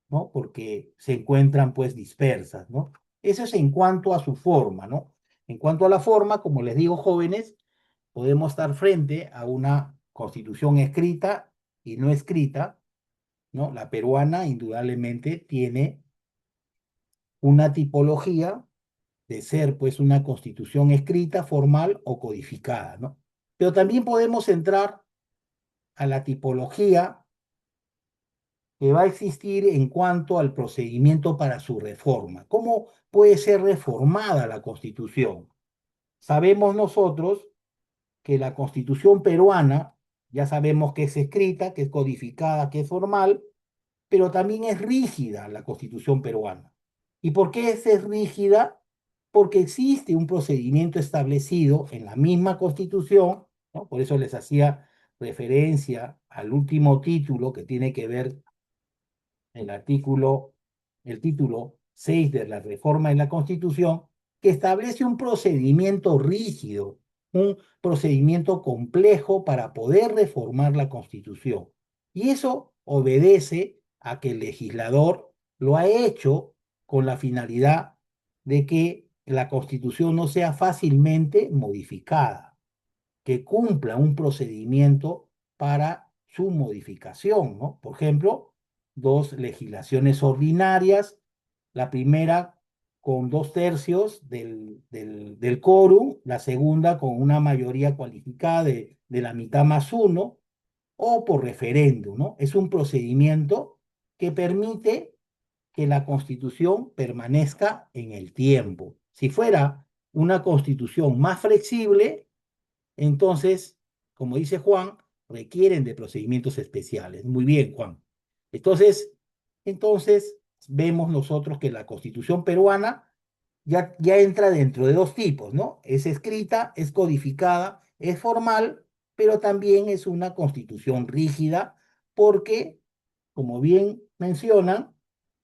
¿no? Porque se encuentran pues dispersas, ¿no? Eso es en cuanto a su forma, ¿no? En cuanto a la forma, como les digo, jóvenes, podemos estar frente a una constitución escrita y no escrita, ¿no? La peruana indudablemente tiene una tipología de ser pues una constitución escrita, formal o codificada, ¿no? Pero también podemos entrar a la tipología que va a existir en cuanto al procedimiento para su reforma. ¿Cómo puede ser reformada la Constitución? Sabemos nosotros que la Constitución peruana, ya sabemos que es escrita, que es codificada, que es formal, pero también es rígida la Constitución peruana. ¿Y por qué es rígida? Porque existe un procedimiento establecido en la misma Constitución, ¿no? Por eso les hacía referencia al último título que tiene que ver el artículo, el título 6 de la reforma en la Constitución, que establece un procedimiento rígido, un procedimiento complejo para poder reformar la Constitución. Y eso obedece a que el legislador lo ha hecho con la finalidad de que la Constitución no sea fácilmente modificada, que cumpla un procedimiento para su modificación, ¿no? Por ejemplo, 2 legislaciones ordinarias, la primera con 2/3 del quórum, la segunda con una mayoría cualificada de la mitad más uno, o por referéndum, ¿no? Es un procedimiento que permite que la Constitución permanezca en el tiempo. Si fuera una Constitución más flexible, entonces, como dice Juan, requieren de procedimientos especiales. Muy bien, Juan. Entonces, entonces vemos nosotros que la Constitución peruana ya entra dentro de 2 tipos, ¿no? Es escrita, es codificada, es formal, pero también es una Constitución rígida porque, como bien mencionan,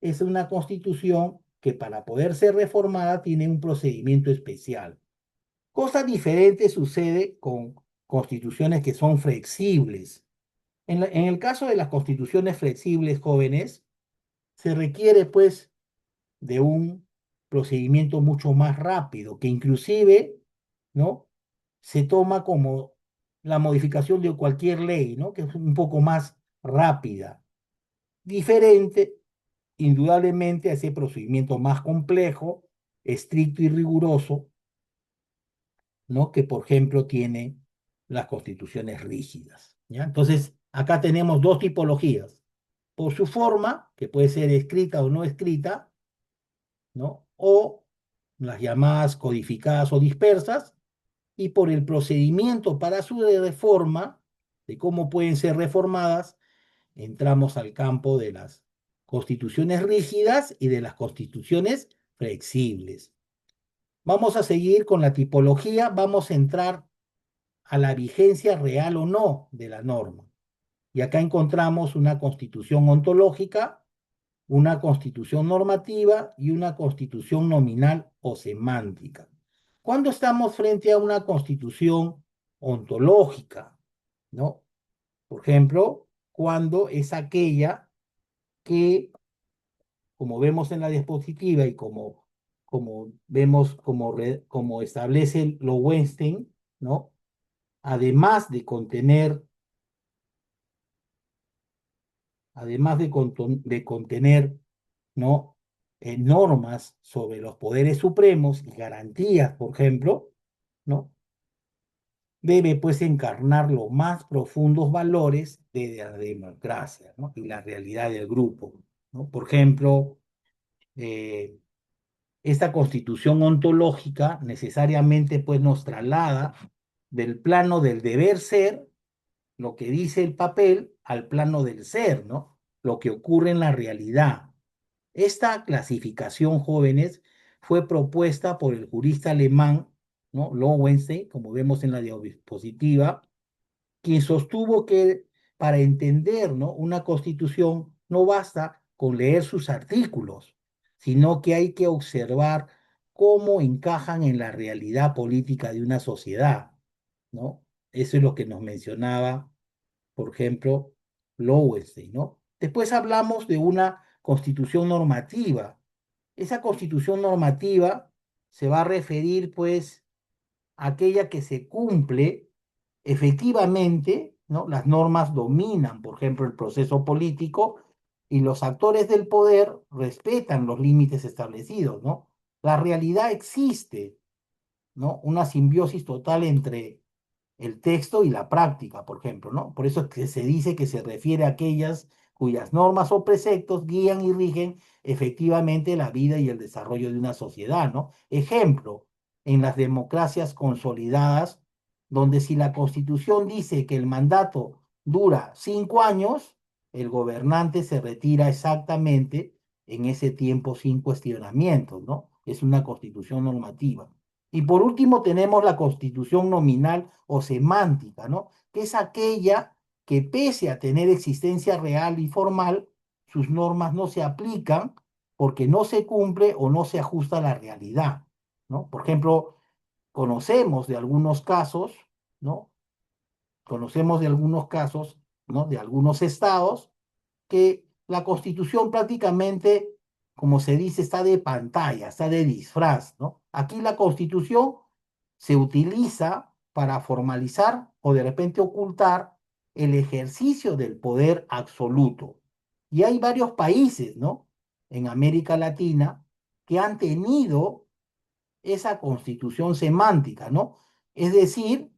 es una Constitución que para poder ser reformada tiene un procedimiento especial. Cosa diferente sucede con constituciones que son flexibles. En el caso de las constituciones flexibles, jóvenes, se requiere pues de un procedimiento mucho más rápido, que inclusive, ¿no? Se toma como la modificación de cualquier ley, ¿no? Que es un poco más rápida. Diferente, indudablemente, a ese procedimiento más complejo estricto y riguroso, ¿no? Que, por ejemplo, tiene las constituciones rígidas, ¿ya? Entonces, acá tenemos dos tipologías. Por su forma, que puede ser escrita o no escrita, ¿no? O las llamadas codificadas o dispersas, y por el procedimiento para su reforma, de cómo pueden ser reformadas, entramos al campo de las constituciones rígidas y de las constituciones flexibles. Vamos a seguir con la tipología, vamos a entrar a la vigencia real o no de la norma. Y acá encontramos una constitución ontológica, una constitución normativa y una constitución nominal o semántica. ¿Cuándo estamos frente a una constitución ontológica? ¿No? Por ejemplo, cuando es aquella que, como vemos en la diapositiva y como vemos, como establece Lowenstein, ¿no? Además de contener, de contener, ¿no? Normas sobre los poderes supremos y garantías, por ejemplo, ¿no? Debe pues encarnar los más profundos valores de la democracia, ¿no? Y la realidad del grupo, ¿no? Por ejemplo, eh, esta constitución ontológica necesariamente pues nos traslada del plano del deber ser, lo que dice el papel, al plano del ser, ¿no? Lo que ocurre en la realidad. Esta clasificación, jóvenes, fue propuesta por el jurista alemán, ¿no? Lowenstein, como vemos en la diapositiva, quien sostuvo que para entender, ¿no? Una constitución no basta con leer sus artículos, sino que hay que observar cómo encajan en la realidad política de una sociedad, ¿no? Eso es lo que nos mencionaba, por ejemplo, Lowenstein, ¿no? Después hablamos de una constitución normativa. Esa constitución normativa se va a referir, pues, a aquella que se cumple efectivamente, ¿no? Las normas dominan, por ejemplo, el proceso político y los actores del poder respetan los límites establecidos, ¿no? La realidad existe, ¿no? Una simbiosis total entre el texto y la práctica, por ejemplo, ¿no? Por eso es que se dice que se refiere a aquellas cuyas normas o preceptos guían y rigen efectivamente la vida y el desarrollo de una sociedad, ¿no? Ejemplo, en las democracias consolidadas, donde si la Constitución dice que el mandato dura 5 años, el gobernante se retira exactamente en ese tiempo sin cuestionamientos, ¿no? Es una constitución normativa. Y por último tenemos la constitución nominal o semántica, ¿no? Que es aquella que pese a tener existencia real y formal, sus normas no se aplican porque no se cumple o no se ajusta a la realidad, ¿no? Por ejemplo, conocemos de algunos casos, ¿no? Conocemos de algunos casos, ¿no? De algunos estados que la Constitución prácticamente, como se dice, está de pantalla, está de disfraz, ¿no? Aquí la Constitución se utiliza para formalizar o de repente ocultar el ejercicio del poder absoluto. Y hay varios países, ¿no? En América Latina que han tenido esa constitución semántica, ¿no? Es decir,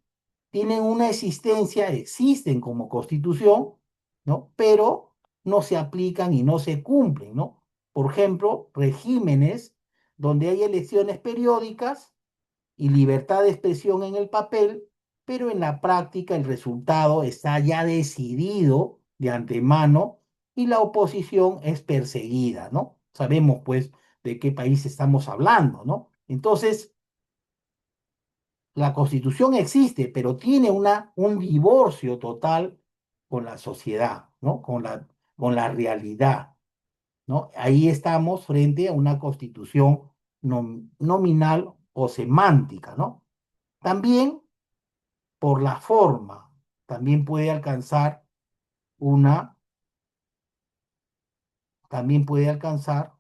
tienen una existencia, existen como constitución, ¿no? Pero no se aplican y no se cumplen, ¿no? Por ejemplo, regímenes donde hay elecciones periódicas y libertad de expresión en el papel, pero en la práctica el resultado está ya decidido de antemano y la oposición es perseguida, ¿no? Sabemos pues de qué país estamos hablando, ¿no? Entonces, la Constitución existe, pero tiene un divorcio total con la sociedad, ¿no? Con la realidad, ¿no? Ahí estamos frente a una Constitución nominal o semántica, ¿no? También por la forma, también puede alcanzar una, también puede alcanzar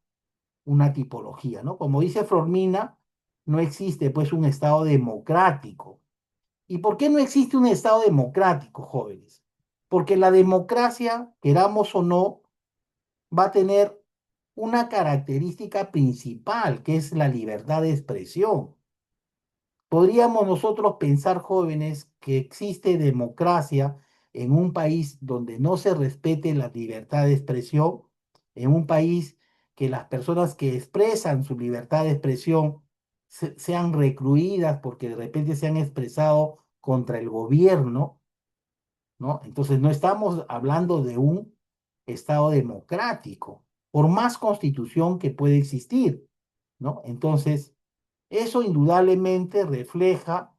una tipología, ¿no? Como dice Flormina, no existe pues un Estado democrático. ¿Y por qué no existe un Estado democrático, jóvenes? Porque la democracia, queramos o no, va a tener una característica principal, que es la libertad de expresión. ¿Podríamos nosotros pensar, jóvenes, que existe democracia en un país donde no se respete la libertad de expresión? En un país que las personas que expresan su libertad de expresión sean recluidas porque de repente se han expresado contra el gobierno, ¿no? Entonces no estamos hablando de un Estado democrático, por más constitución que puede existir, ¿no? Entonces, eso indudablemente refleja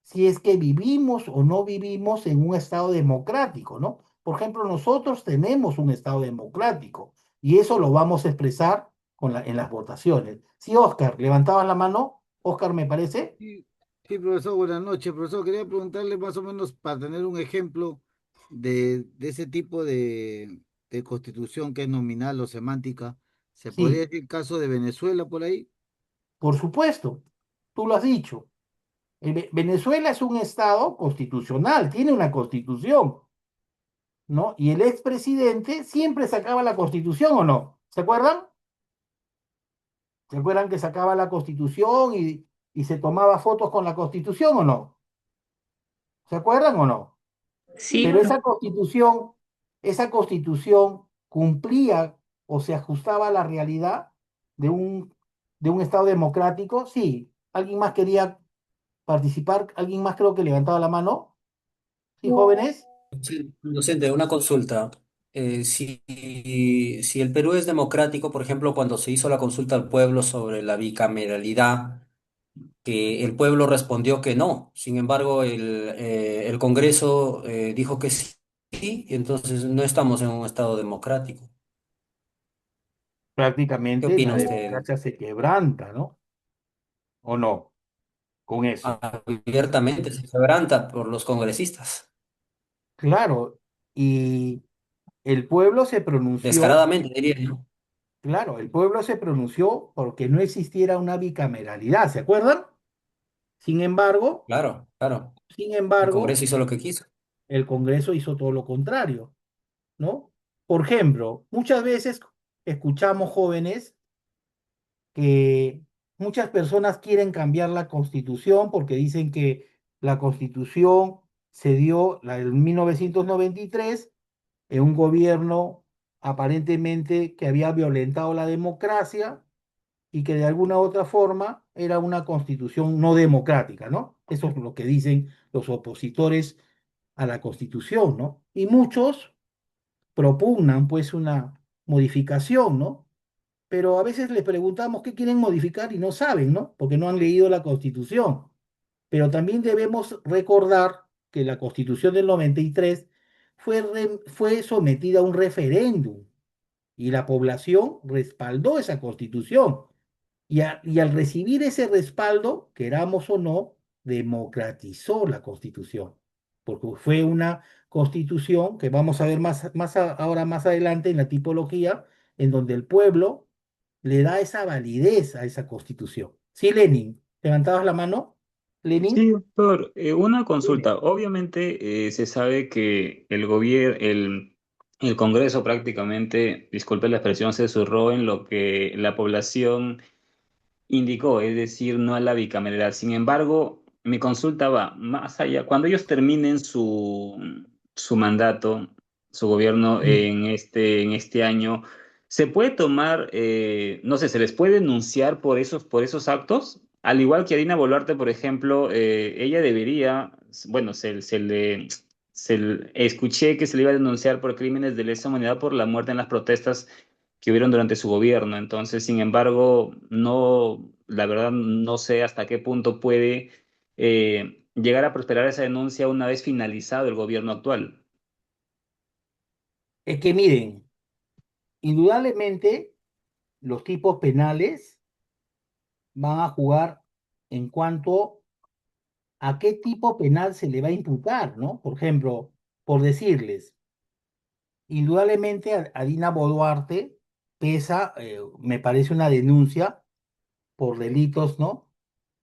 si es que vivimos o no vivimos en un Estado democrático, ¿no? Por ejemplo, nosotros tenemos un Estado democrático y eso lo vamos a expresar en las votaciones. Sí, Oscar, levantabas la mano. Oscar, me parece. Sí, sí, profesor, buenas noches. Profesor, quería preguntarle más o menos para tener un ejemplo de ese tipo de constitución que es nominal o semántica. ¿Se podría Sí, decir caso de Venezuela por ahí? por supuesto, tú lo has dicho. Venezuela es un Estado constitucional, tiene una constitución, ¿no? Y el expresidente siempre sacaba la constitución, ¿o no? ¿Se acuerdan? ¿Se acuerdan que sacaba la constitución y se tomaba fotos con la constitución, o no? ¿Se acuerdan o no? Pero Sí, esa constitución cumplía o se ajustaba a la realidad de un Estado democrático. Sí. ¿Alguien más quería participar? ¿Alguien más creo que levantaba la mano? Sí, jóvenes. Sí, docente, una consulta. Si el Perú es democrático, por ejemplo, cuando se hizo la consulta al pueblo sobre la bicameralidad, que el pueblo respondió que no. Sin embargo, el Congreso dijo que sí, y entonces no estamos en un estado democrático. ¿Qué Prácticamente la opina usted? democracia se quebranta, ¿no? ¿O no? Con eso. Abiertamente se quebranta por los congresistas, Claro. Y el pueblo se pronunció. descaradamente, diría yo. Claro, el pueblo se pronunció porque no existiera una bicameralidad, ¿se acuerdan? Sin embargo, Claro, claro. sin El embargo, Congreso hizo lo que quiso. el Congreso hizo todo lo contrario, ¿no? Por ejemplo, muchas veces escuchamos jóvenes que muchas personas quieren cambiar la Constitución porque dicen que la Constitución se dio en 1993 en un gobierno aparentemente que había violentado la democracia y que de alguna u otra forma era una constitución no democrática, ¿no? Eso es lo que dicen los opositores a la constitución, ¿no? Y muchos propugnan pues una modificación, ¿no? Pero a veces les preguntamos qué quieren modificar y no saben, ¿no? Porque no han leído la constitución. Pero también debemos recordar que la constitución del 93 fue sometida a un referéndum y la población respaldó esa constitución. Y al recibir ese respaldo, queramos o no, democratizó la Constitución, porque fue una Constitución que vamos a ver ahora más adelante en la tipología, en donde el pueblo le da esa validez a esa Constitución. Sí, Lenin, ¿levantabas la mano? Sí, Lenin, doctor, una dime. consulta. Obviamente se sabe que el Congreso prácticamente, disculpe la expresión, se zurró en lo que la población indicó, es decir, no a la bicameralidad. Sin embargo, mi consulta va más allá. Cuando ellos terminen su mandato, su gobierno en este año, ¿se puede tomar, no sé, se les puede denunciar por esos actos? Al igual que a Dina Boluarte, por ejemplo, ella debería, bueno, escuché que se le iba a denunciar por crímenes de lesa humanidad por la muerte en las protestas que hubieron durante su gobierno. Entonces, sin embargo, no, la verdad, no sé hasta qué punto puede llegar a prosperar esa denuncia una vez finalizado el gobierno actual. Es que miren, indudablemente los tipos penales van a jugar en cuanto a qué tipo penal se le va a imputar, ¿no? Por ejemplo, por decirles, indudablemente a Dina Boluarte pesa, me parece una denuncia por delitos, ¿no?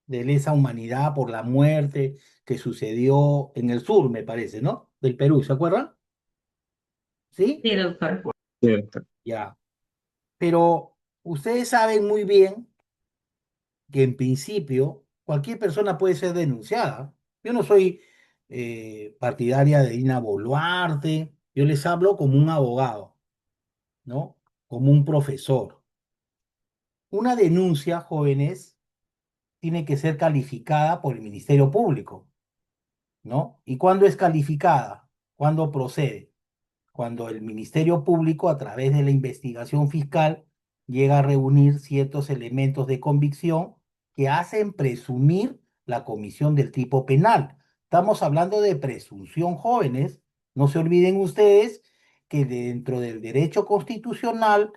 De lesa humanidad, por la muerte que sucedió en el sur, me parece, ¿no? Del Perú, ¿se acuerdan? ¿Sí? sí, doctor. Cierto. Ya. Pero ustedes saben muy bien que en principio cualquier persona puede ser denunciada. Yo no soy partidaria de Dina Boluarte, yo les hablo como un abogado, ¿no? Como un profesor. Una denuncia, jóvenes, tiene que ser calificada por el Ministerio Público, ¿no? ¿Y cuándo es calificada? ¿Cuándo procede? Cuando el Ministerio Público, a través de la investigación fiscal, llega a reunir ciertos elementos de convicción que hacen presumir la comisión del tipo penal. Estamos hablando de presunción, jóvenes. No se olviden ustedes que dentro del derecho constitucional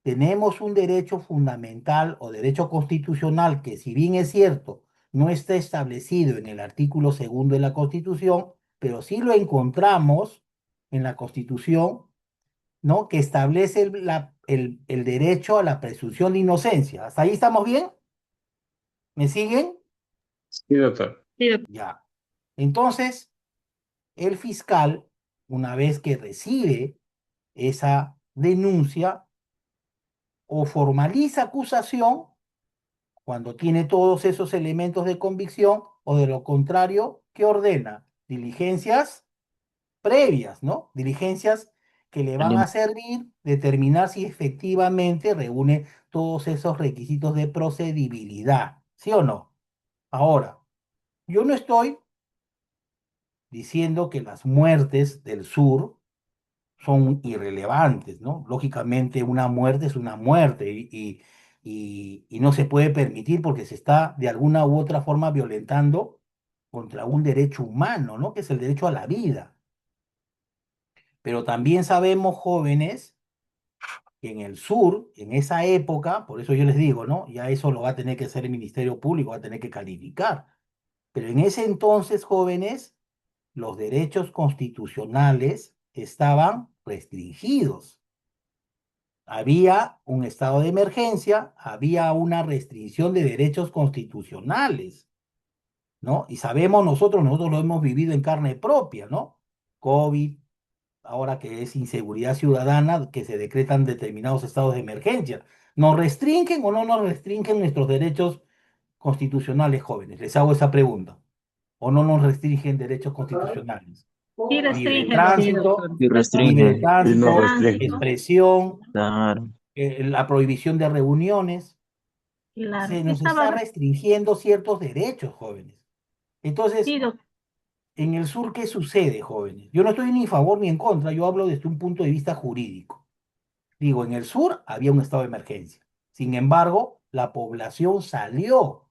tenemos un derecho fundamental o derecho constitucional que, si bien es cierto, no está establecido en el artículo segundo de la Constitución, pero sí lo encontramos en la Constitución, ¿no? Que establece el derecho a la presunción de inocencia. ¿Hasta ahí estamos bien? ¿Me siguen? Sí, doctor. Sí, doctor. Ya. Entonces, el fiscal, una vez que recibe esa denuncia, o formaliza acusación cuando tiene todos esos elementos de convicción, o de lo contrario, ¿qué ordena? Diligencias previas, ¿no? Diligencias que le van a servir determinar si efectivamente reúne todos esos requisitos de procedibilidad, ¿sí o no? Ahora, yo no estoy diciendo que las muertes del sur son irrelevantes, ¿no? Lógicamente una muerte es una muerte y no se puede permitir porque se está de alguna u otra forma violentando contra un derecho humano, ¿no? Que es el derecho a la vida. Pero también sabemos, jóvenes, que en el sur, en esa época, por eso yo les digo, ¿no? Ya eso lo va a tener que hacer el Ministerio Público, va a tener que calificar. Pero en ese entonces, jóvenes, los derechos constitucionales estaban restringidos. Había un estado de emergencia, había una restricción de derechos constitucionales, ¿no? Y sabemos nosotros lo hemos vivido en carne propia, ¿no? COVID, ahora que es inseguridad ciudadana, que se decretan determinados estados de emergencia. ¿Nos restringen o no nos restringen nuestros derechos constitucionales, jóvenes? Les hago esa pregunta. ¿O no nos restringen derechos constitucionales? Sí, Libre restringen, tránsito, doctor. Y libre restringe, y no tránsito, restringe. expresión, Claro. la prohibición de reuniones. Claro, Se sí nos está estaba, restringiendo ciertos derechos, jóvenes. Entonces, sí, doctor. en el sur, ¿qué sucede, jóvenes? Yo no estoy ni a favor ni en contra, yo hablo desde un punto de vista jurídico. Digo, en el sur había un estado de emergencia. Sin embargo, la población salió.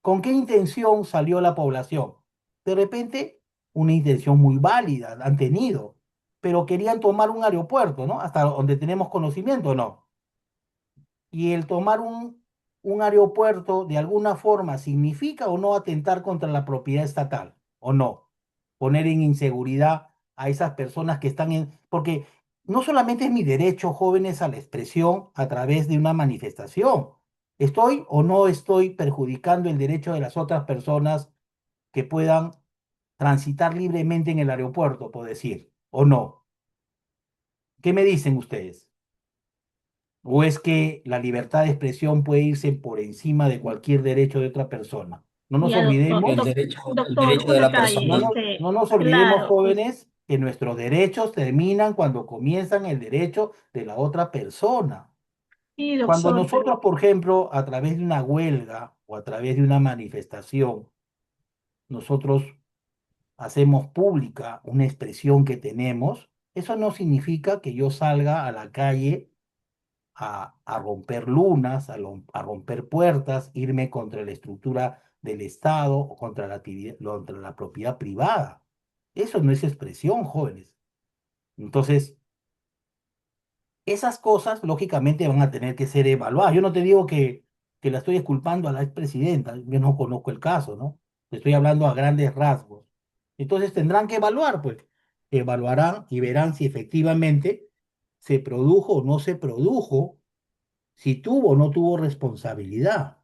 ¿Con qué intención salió la población? De repente, una intención muy válida han tenido, pero querían tomar un aeropuerto, ¿no? Hasta donde tenemos conocimiento, ¿no? Y el tomar un aeropuerto de alguna forma significa o no atentar contra la propiedad estatal, o no, poner en inseguridad a esas personas que están en... Porque no solamente es mi derecho, jóvenes, a la expresión a través de una manifestación. ¿Estoy o no estoy perjudicando el derecho de las otras personas que puedan transitar libremente en el aeropuerto, por decir, o no? ¿Qué me dicen ustedes? ¿O es que la libertad de expresión puede irse por encima de cualquier derecho de otra persona? No nos Ya, doctor. olvidemos, El Doctor, derecho de un la detalle, persona. no nos olvidemos, claro, jóvenes, que nuestros derechos terminan cuando comienzan el derecho de la otra persona. sí, Cuando doctor, pero nosotros, por ejemplo, a través de una huelga o a través de una manifestación, nosotros hacemos pública una expresión que tenemos, eso no significa que yo salga a la calle a romper lunas, a romper puertas, irme contra la estructura del Estado o contra contra la propiedad privada. Eso no es expresión, jóvenes. Entonces, esas cosas lógicamente van a tener que ser evaluadas. Yo no te digo que la estoy exculpando a la expresidenta, yo no conozco el caso, ¿no? Te estoy hablando a grandes rasgos. Entonces tendrán que evaluar, pues. Evaluarán y verán si efectivamente se produjo o no se produjo, si tuvo o no tuvo responsabilidad.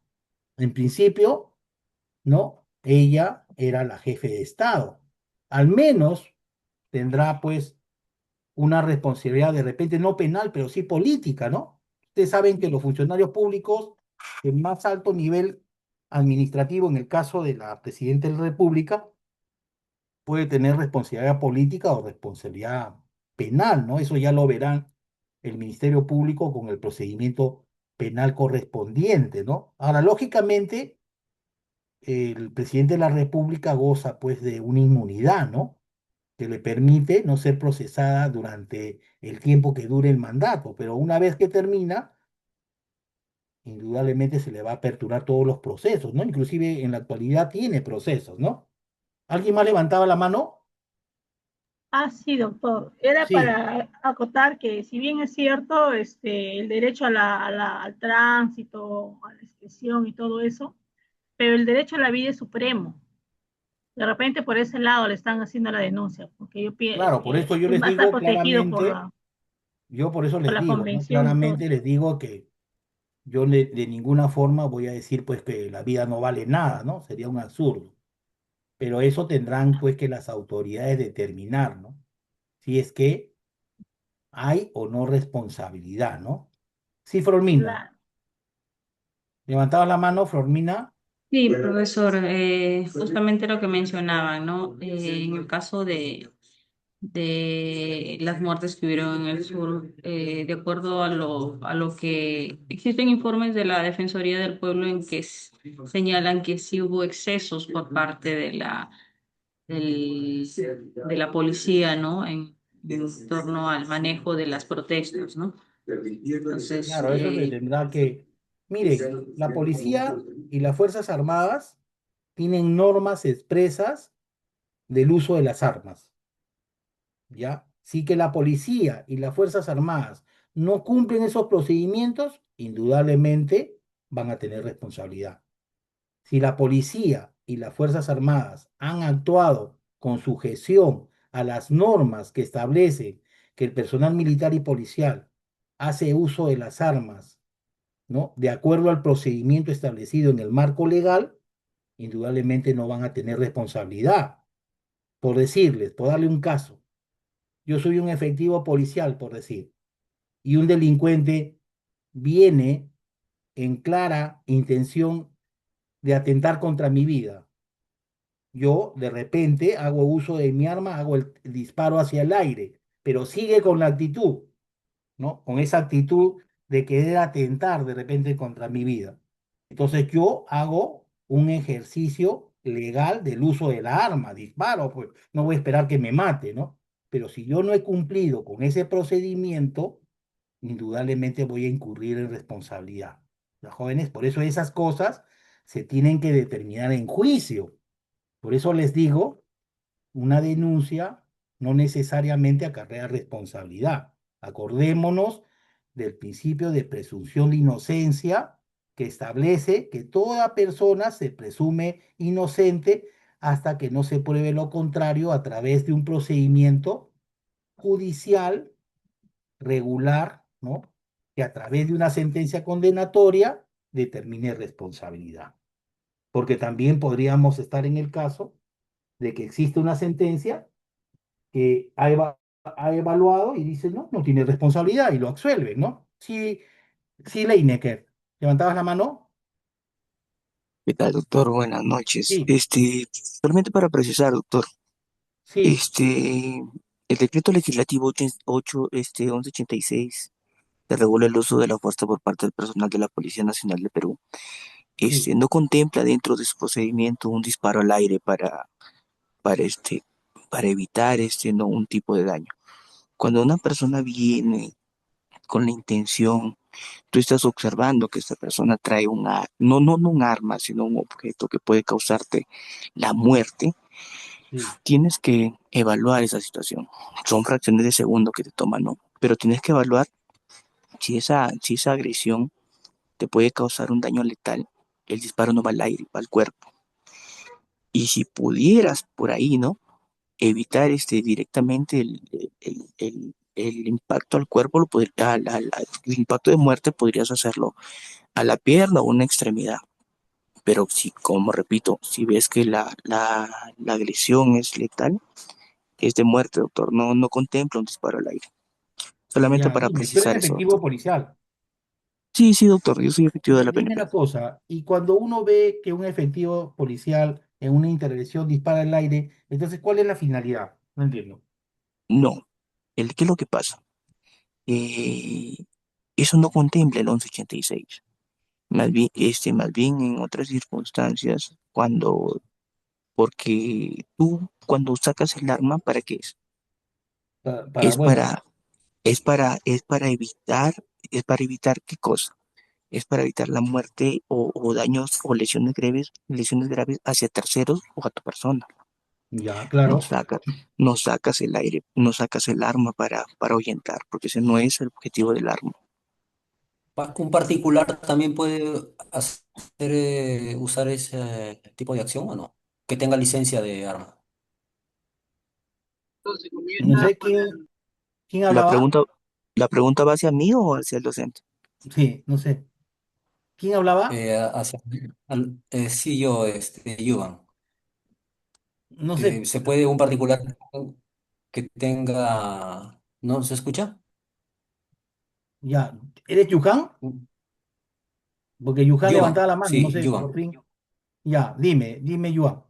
En principio, ¿no? Ella era la jefe de Estado. Al menos tendrá pues una responsabilidad de repente no penal, pero sí política, ¿no? Ustedes saben que los funcionarios públicos de más alto nivel administrativo, en el caso de la Presidenta de la República, puede tener responsabilidad política o responsabilidad penal, ¿no? Eso ya lo verán el Ministerio Público con el procedimiento penal correspondiente, ¿no? Ahora, lógicamente, el presidente de la República goza, pues, de una inmunidad, ¿no? Que le permite no ser procesada durante el tiempo que dure el mandato, pero una vez que termina, indudablemente se le va a aperturar todos los procesos, ¿no? Inclusive en la actualidad tiene procesos, ¿no? ¿Alguien más levantaba la mano? Ah, sí, doctor. Era Sí, para acotar que si bien es cierto, el derecho al tránsito, a la expresión y todo eso, pero el derecho a la vida es supremo. De repente por ese lado le están haciendo la denuncia, porque claro, por eso yo les va a estar digo protegido claramente, yo por eso por les la digo, ¿no? convención y todo. Claramente les digo que de ninguna forma voy a decir pues que la vida no vale nada, ¿no? Sería un absurdo. Pero eso tendrán pues que las autoridades determinar, ¿no? Si es que hay o no responsabilidad, ¿no? Sí, Flormina. Claro. Levantaba la mano, Flormina. Sí, profesor, justamente lo que mencionaban, ¿no? En el caso de las muertes que hubieron en el sur, de acuerdo a lo que existen informes de la Defensoría del Pueblo en que señalan que sí hubo excesos por parte del- de la policía, ¿no? En torno al manejo de las protestas, ¿no? Entonces, Claro, eso se tendrá que... Miren, la policía y las Fuerzas Armadas tienen normas expresas del uso de las armas, ¿ya? Si que la policía y las Fuerzas Armadas no cumplen esos procedimientos, indudablemente van a tener responsabilidad. Si la policía y las Fuerzas Armadas han actuado con sujeción a las normas que establecen que el personal militar y policial hace uso de las armas, ¿no? De acuerdo al procedimiento establecido en el marco legal, indudablemente no van a tener responsabilidad. Por decirles, por darle un caso, yo soy un efectivo policial, por decir, y un delincuente viene en clara intención de atentar contra mi vida. Yo de repente hago uso de mi arma, hago el disparo hacia el aire, pero sigue con la actitud, ¿no? Con esa actitud de querer atentar de repente contra mi vida. Entonces yo hago un ejercicio legal del uso de la arma, disparo, pues no voy a esperar que me mate, ¿no? Pero si yo no he cumplido con ese procedimiento, indudablemente voy a incurrir en responsabilidad. Los jóvenes, por eso esas cosas se tienen que determinar en juicio. Por eso les digo, una denuncia no necesariamente acarrea responsabilidad. Acordémonos del principio de presunción de inocencia que establece que toda persona se presume inocente hasta que no se pruebe lo contrario a través de un procedimiento judicial regular, ¿no? Que a través de una sentencia condenatoria determine responsabilidad. Porque también podríamos estar en el caso de que existe una sentencia que ha evaluado y dice, no, no tiene responsabilidad y lo absuelve, ¿no? Sí, sí, Leinecker. ¿Levantabas la mano? ¿Qué tal, doctor? Buenas noches. Sí, Solamente para precisar, doctor, sí, el decreto legislativo 1186 que regula el uso de la fuerza por parte del personal de la Policía Nacional de Perú, sí, no contempla dentro de su procedimiento un disparo al aire para para evitar no un tipo de daño. Cuando una persona viene con la intención, tú estás observando que esta persona trae no un arma, sino un objeto que puede causarte la muerte. sí. Tienes que evaluar esa situación. Son fracciones de segundo que te toman, ¿no? Pero tienes que evaluar si esa agresión te puede causar un daño letal. El disparo no va al aire, va al cuerpo. Y si pudieras por ahí, ¿no? Evitar directamente el impacto al cuerpo, el impacto de muerte podrías hacerlo a la pierna o una extremidad. Pero si, como repito, si ves que la agresión es letal, es de muerte, doctor. No contempla un disparo al aire. Solamente Ya, para dime, tú eres precisar eso, efectivo doctor. policial. Sí, sí, doctor, yo soy efectivo de la Dime PNP. una cosa, y cuando uno ve que un efectivo policial en una intervención dispara al aire, entonces, ¿cuál es la finalidad? No entiendo. No, ¿qué es lo que pasa? Eh, Eso no contempla el 1186. Más bien en otras circunstancias, porque tú cuando sacas el arma, ¿para qué es? Es Bueno, es para evitar ¿qué cosa? Es para evitar la muerte o daños o lesiones graves hacia terceros o a tu persona. ya, No claro. sacas, no sacas el aire, no sacas el arma para ahuyentar, porque ese no es el objetivo del arma. Un particular también puede usar ese tipo de acción o no, que tenga licencia de arma. No sé quién La hablaba. pregunta, la pregunta va hacia mí o hacia el docente. Sí, no sé. ¿Quién hablaba? Hacia, sí, yo, Yuban. No sé. ¿Se puede un particular que tenga... ¿No se escucha? Ya. ¿Eres Yuhan? Porque Yuhan levantaba Yuban, la mano, no sí, sé, por Yuban. fin. Ya, dime, Yuhan.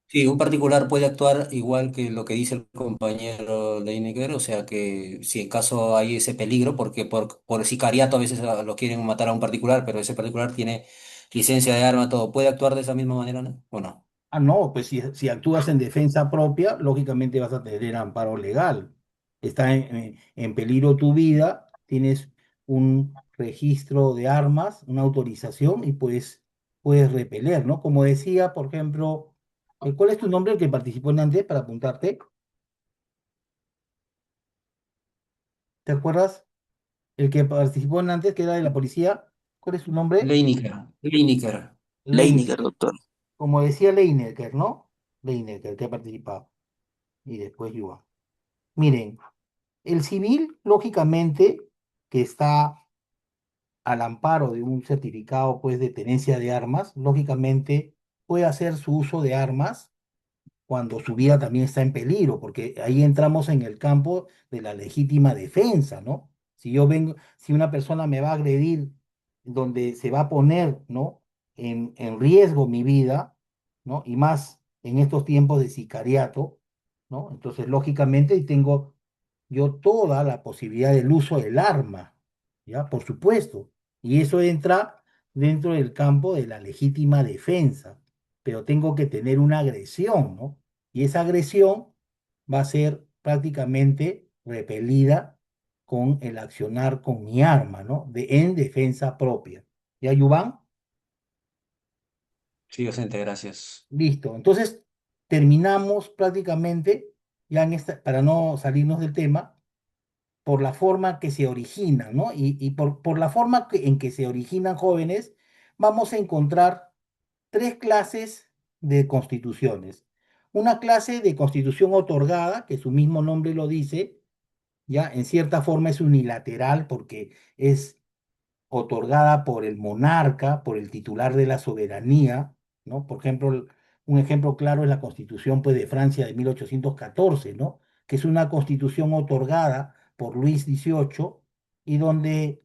Sí, un particular puede actuar igual que lo que dice el compañero Leinecker, o sea que si en caso hay ese peligro, porque por sicariato a veces lo quieren matar a un particular, pero ese particular tiene licencia de arma, todo, ¿puede actuar de esa misma manera, no? ¿O no? Ah, no, pues si actúas en defensa propia, lógicamente vas a tener amparo legal. Está en peligro tu vida, tienes un registro de armas, una autorización y puedes repeler, ¿no? Como decía, por ejemplo, ¿cuál es tu nombre, el que participó en antes para apuntarte? ¿Te acuerdas? El que participó en antes, que era de la policía, ¿cuál es su nombre? Leiniker. Leiner. Leiniger, doctor. Como decía Leinecker, ¿no? Leinecker, que ha participado. Y después Yuval. Miren. El civil, lógicamente, que está al amparo de un certificado, pues, de tenencia de armas, lógicamente puede hacer su uso de armas cuando su vida también está en peligro, porque ahí entramos en el campo de la legítima defensa, ¿no? Si una persona me va a agredir, donde se va a poner, ¿no? En riesgo mi vida, ¿no? Y más en estos tiempos de sicariato, ¿no? Entonces, lógicamente, tengo yo toda la posibilidad del uso del arma, ¿ya? Por supuesto. Y eso entra dentro del campo de la legítima defensa, pero tengo que tener una agresión, ¿no? Y esa agresión va a ser prácticamente repelida con el accionar con mi arma, ¿no? En defensa propia. ¿Ya, Yuvan? Sí, docente, gracias. Listo. Entonces, terminamos prácticamente, ya para no salirnos del tema, por la forma que se originan, ¿no? Y por la forma en que se originan jóvenes, vamos a encontrar tres clases de constituciones. Una clase de constitución otorgada, que su mismo nombre lo dice, ya en cierta forma es unilateral porque es otorgada por el monarca, por el titular de la soberanía, ¿no? Por ejemplo, un ejemplo claro es la Constitución, pues, de Francia de 1814, ¿no? Que es una constitución otorgada por Luis XVIII y donde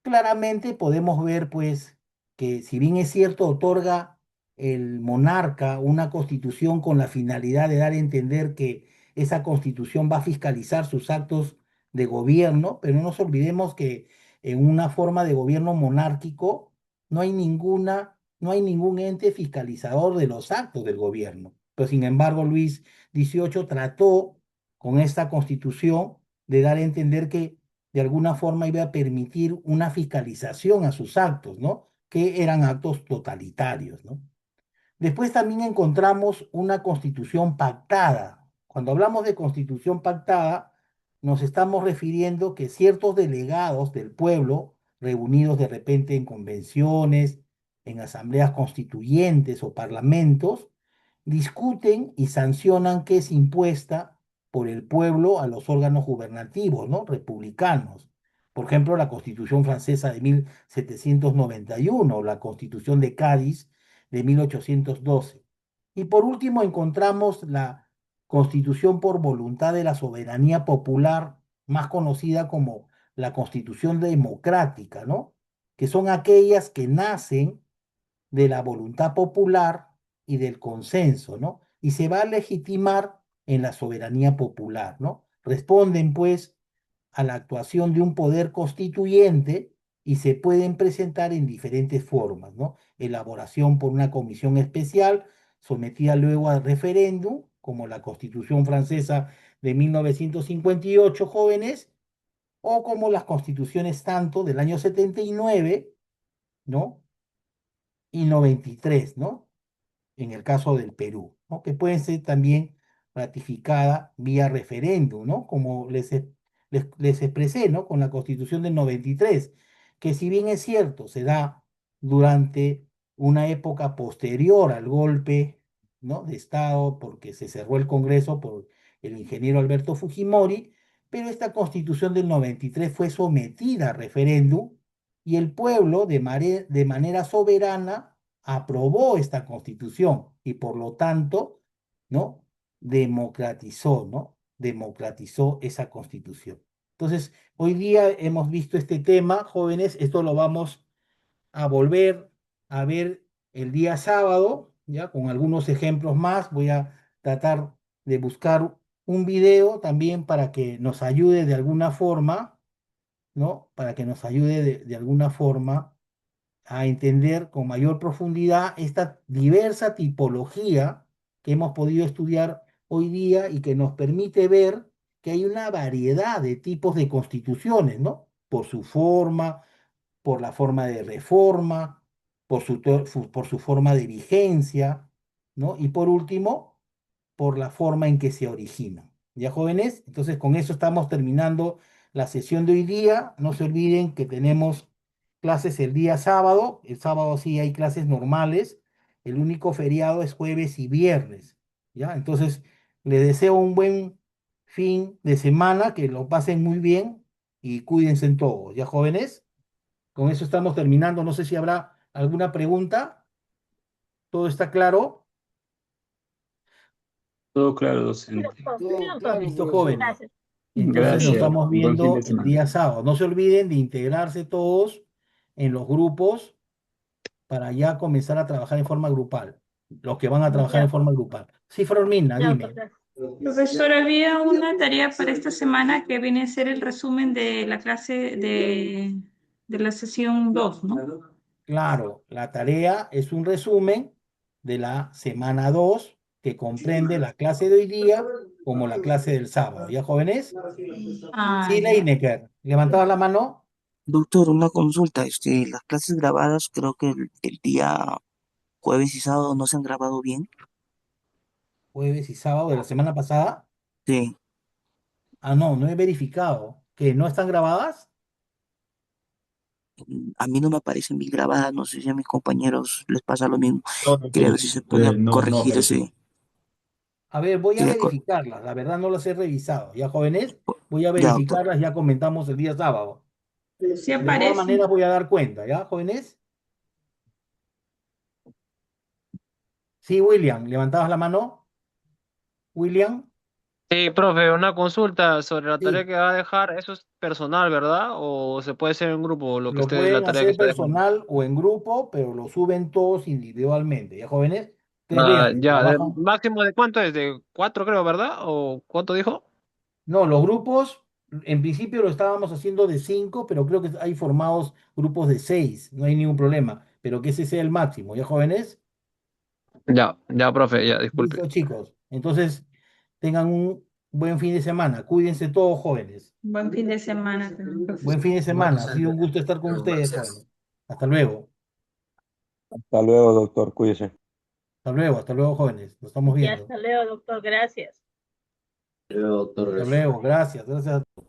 claramente podemos ver, pues, que si bien es cierto, otorga el monarca una constitución con la finalidad de dar a entender que esa constitución va a fiscalizar sus actos de gobierno, pero no nos olvidemos que en una forma de gobierno monárquico no hay ningún ente fiscalizador de los actos del gobierno. Pero sin embargo, Luis XVIII trató con esta constitución de dar a entender que de alguna forma iba a permitir una fiscalización a sus actos, ¿no? Que eran actos totalitarios, ¿no? Después también encontramos una constitución pactada. Cuando hablamos de constitución pactada, nos estamos refiriendo que ciertos delegados del pueblo, reunidos de repente en convenciones, en asambleas constituyentes o parlamentos, discuten y sancionan que es impuesta por el pueblo a los órganos gubernativos, ¿no? Republicanos. Por ejemplo, la Constitución francesa de 1791, o la Constitución de Cádiz de 1812. Y por último encontramos la Constitución por voluntad de la soberanía popular, más conocida como la constitución democrática, ¿no? Que son aquellas que nacen de la voluntad popular y del consenso, ¿no? Y se va a legitimar en la soberanía popular, ¿no? Responden, pues, a la actuación de un poder constituyente y se pueden presentar en diferentes formas, ¿no? Elaboración por una comisión especial, sometida luego al referéndum, como la Constitución francesa de 1958, jóvenes, o como las constituciones tanto del año 79, ¿no? Y 93, ¿no? En el caso del Perú, ¿no? Que pueden ser también ratificada vía referéndum, ¿no? Como les expresé, ¿no? Con la Constitución del 93, que si bien es cierto, se da durante una época posterior al golpe, ¿no? De Estado, porque se cerró el Congreso por el ingeniero Alberto Fujimori, pero esta Constitución del 93 fue sometida a referéndum y el pueblo de manera soberana aprobó esta constitución y por lo tanto, ¿no? Democratizó, ¿no? Democratizó esa constitución. Entonces, hoy día hemos visto este tema, jóvenes, esto lo vamos a volver a ver el día sábado, ya con algunos ejemplos más. Voy a tratar de buscar un video también para que nos ayude de alguna forma, ¿no? Para que nos ayude de alguna forma a entender con mayor profundidad esta diversa tipología que hemos podido estudiar hoy día y que nos permite ver que hay una variedad de tipos de constituciones, ¿no? Por su forma, por la forma de reforma, por su forma de vigencia, ¿no? Y por último, por la forma en que se originan. ¿Ya, jóvenes? Entonces, con eso estamos terminando la sesión de hoy día. No se olviden que tenemos clases el día sábado. El sábado sí hay clases normales. El único feriado es jueves y viernes. ¿Ya? Entonces, les deseo un buen fin de semana, que lo pasen muy bien y cuídense en todo. ¿Ya, jóvenes? Con eso estamos terminando. No sé si habrá alguna pregunta. ¿Todo está claro? Todo claro, Sí, docente. doctor. Sí, Todo doctor. claro, Listo, profesor. jóvenes. Gracias. Entonces nos Gracias. estamos Buen fin viendo de el semana. día sábado. No se olviden de integrarse todos en los grupos para ya comenzar a trabajar en forma grupal. Los que van a trabajar Ya, en forma grupal. Sí, Flormina, ya, doctor. dime. Gracias. Profesor, había una tarea para esta semana que viene a ser el resumen de la clase de la sesión 2, ¿no? Claro, la tarea es un resumen de la semana 2 que comprende la clase de hoy día como la clase del sábado. ¿Ya, jóvenes? Ah, Sí, ya. Leinecker. ¿Levantabas la mano? Doctor, una consulta, las clases grabadas creo que el día jueves y sábado no se han grabado bien. Jueves y sábado de la semana pasada. Sí, Ah, no, no he verificado. ¿Que no están grabadas? a mí no me aparecen bien grabadas, no sé si a mis compañeros les pasa lo mismo. No, Quería doctor, ver si se podía no corregir aparece. ese. A ver, voy a quería cor- verificarlas. La verdad no las he revisado. ¿Ya, jóvenes? Voy a Ya, doctor. verificarlas, ya comentamos el día sábado. Sí De todas aparece. maneras voy a dar cuenta, ¿ya, jóvenes? Sí, William, ¿levantabas la mano? William, Sí, profe, una consulta sobre la tarea sí. que va a dejar. Eso es personal, ¿verdad? ¿O se puede hacer en grupo lo que Lo esté, la pueden tarea que hacer está dejando? personal o en grupo, pero lo suben todos individualmente, ¿ya, jóvenes? Ustedes Ah, vean, ya, trabajan. máximo de cuánto es, de 4 creo, ¿verdad? ¿O cuánto dijo? No, los grupos, en principio lo estábamos haciendo de 5, pero creo que hay formados grupos de 6, no hay ningún problema, pero que ese sea el máximo, ¿ya, jóvenes? Ya, ya, profe, ya, disculpe. Listo, chicos. Entonces, tengan un buen fin de semana. Cuídense todos, jóvenes. Buen fin de semana, Buen profesor. fin de semana. Ha sido un gusto estar con ustedes, jóvenes. Hasta luego. Hasta luego, doctor. Cuídese. Hasta luego, jóvenes. Nos estamos Ya viendo. hasta luego, doctor. Gracias. Hasta luego. Gracias. Gracias a todos.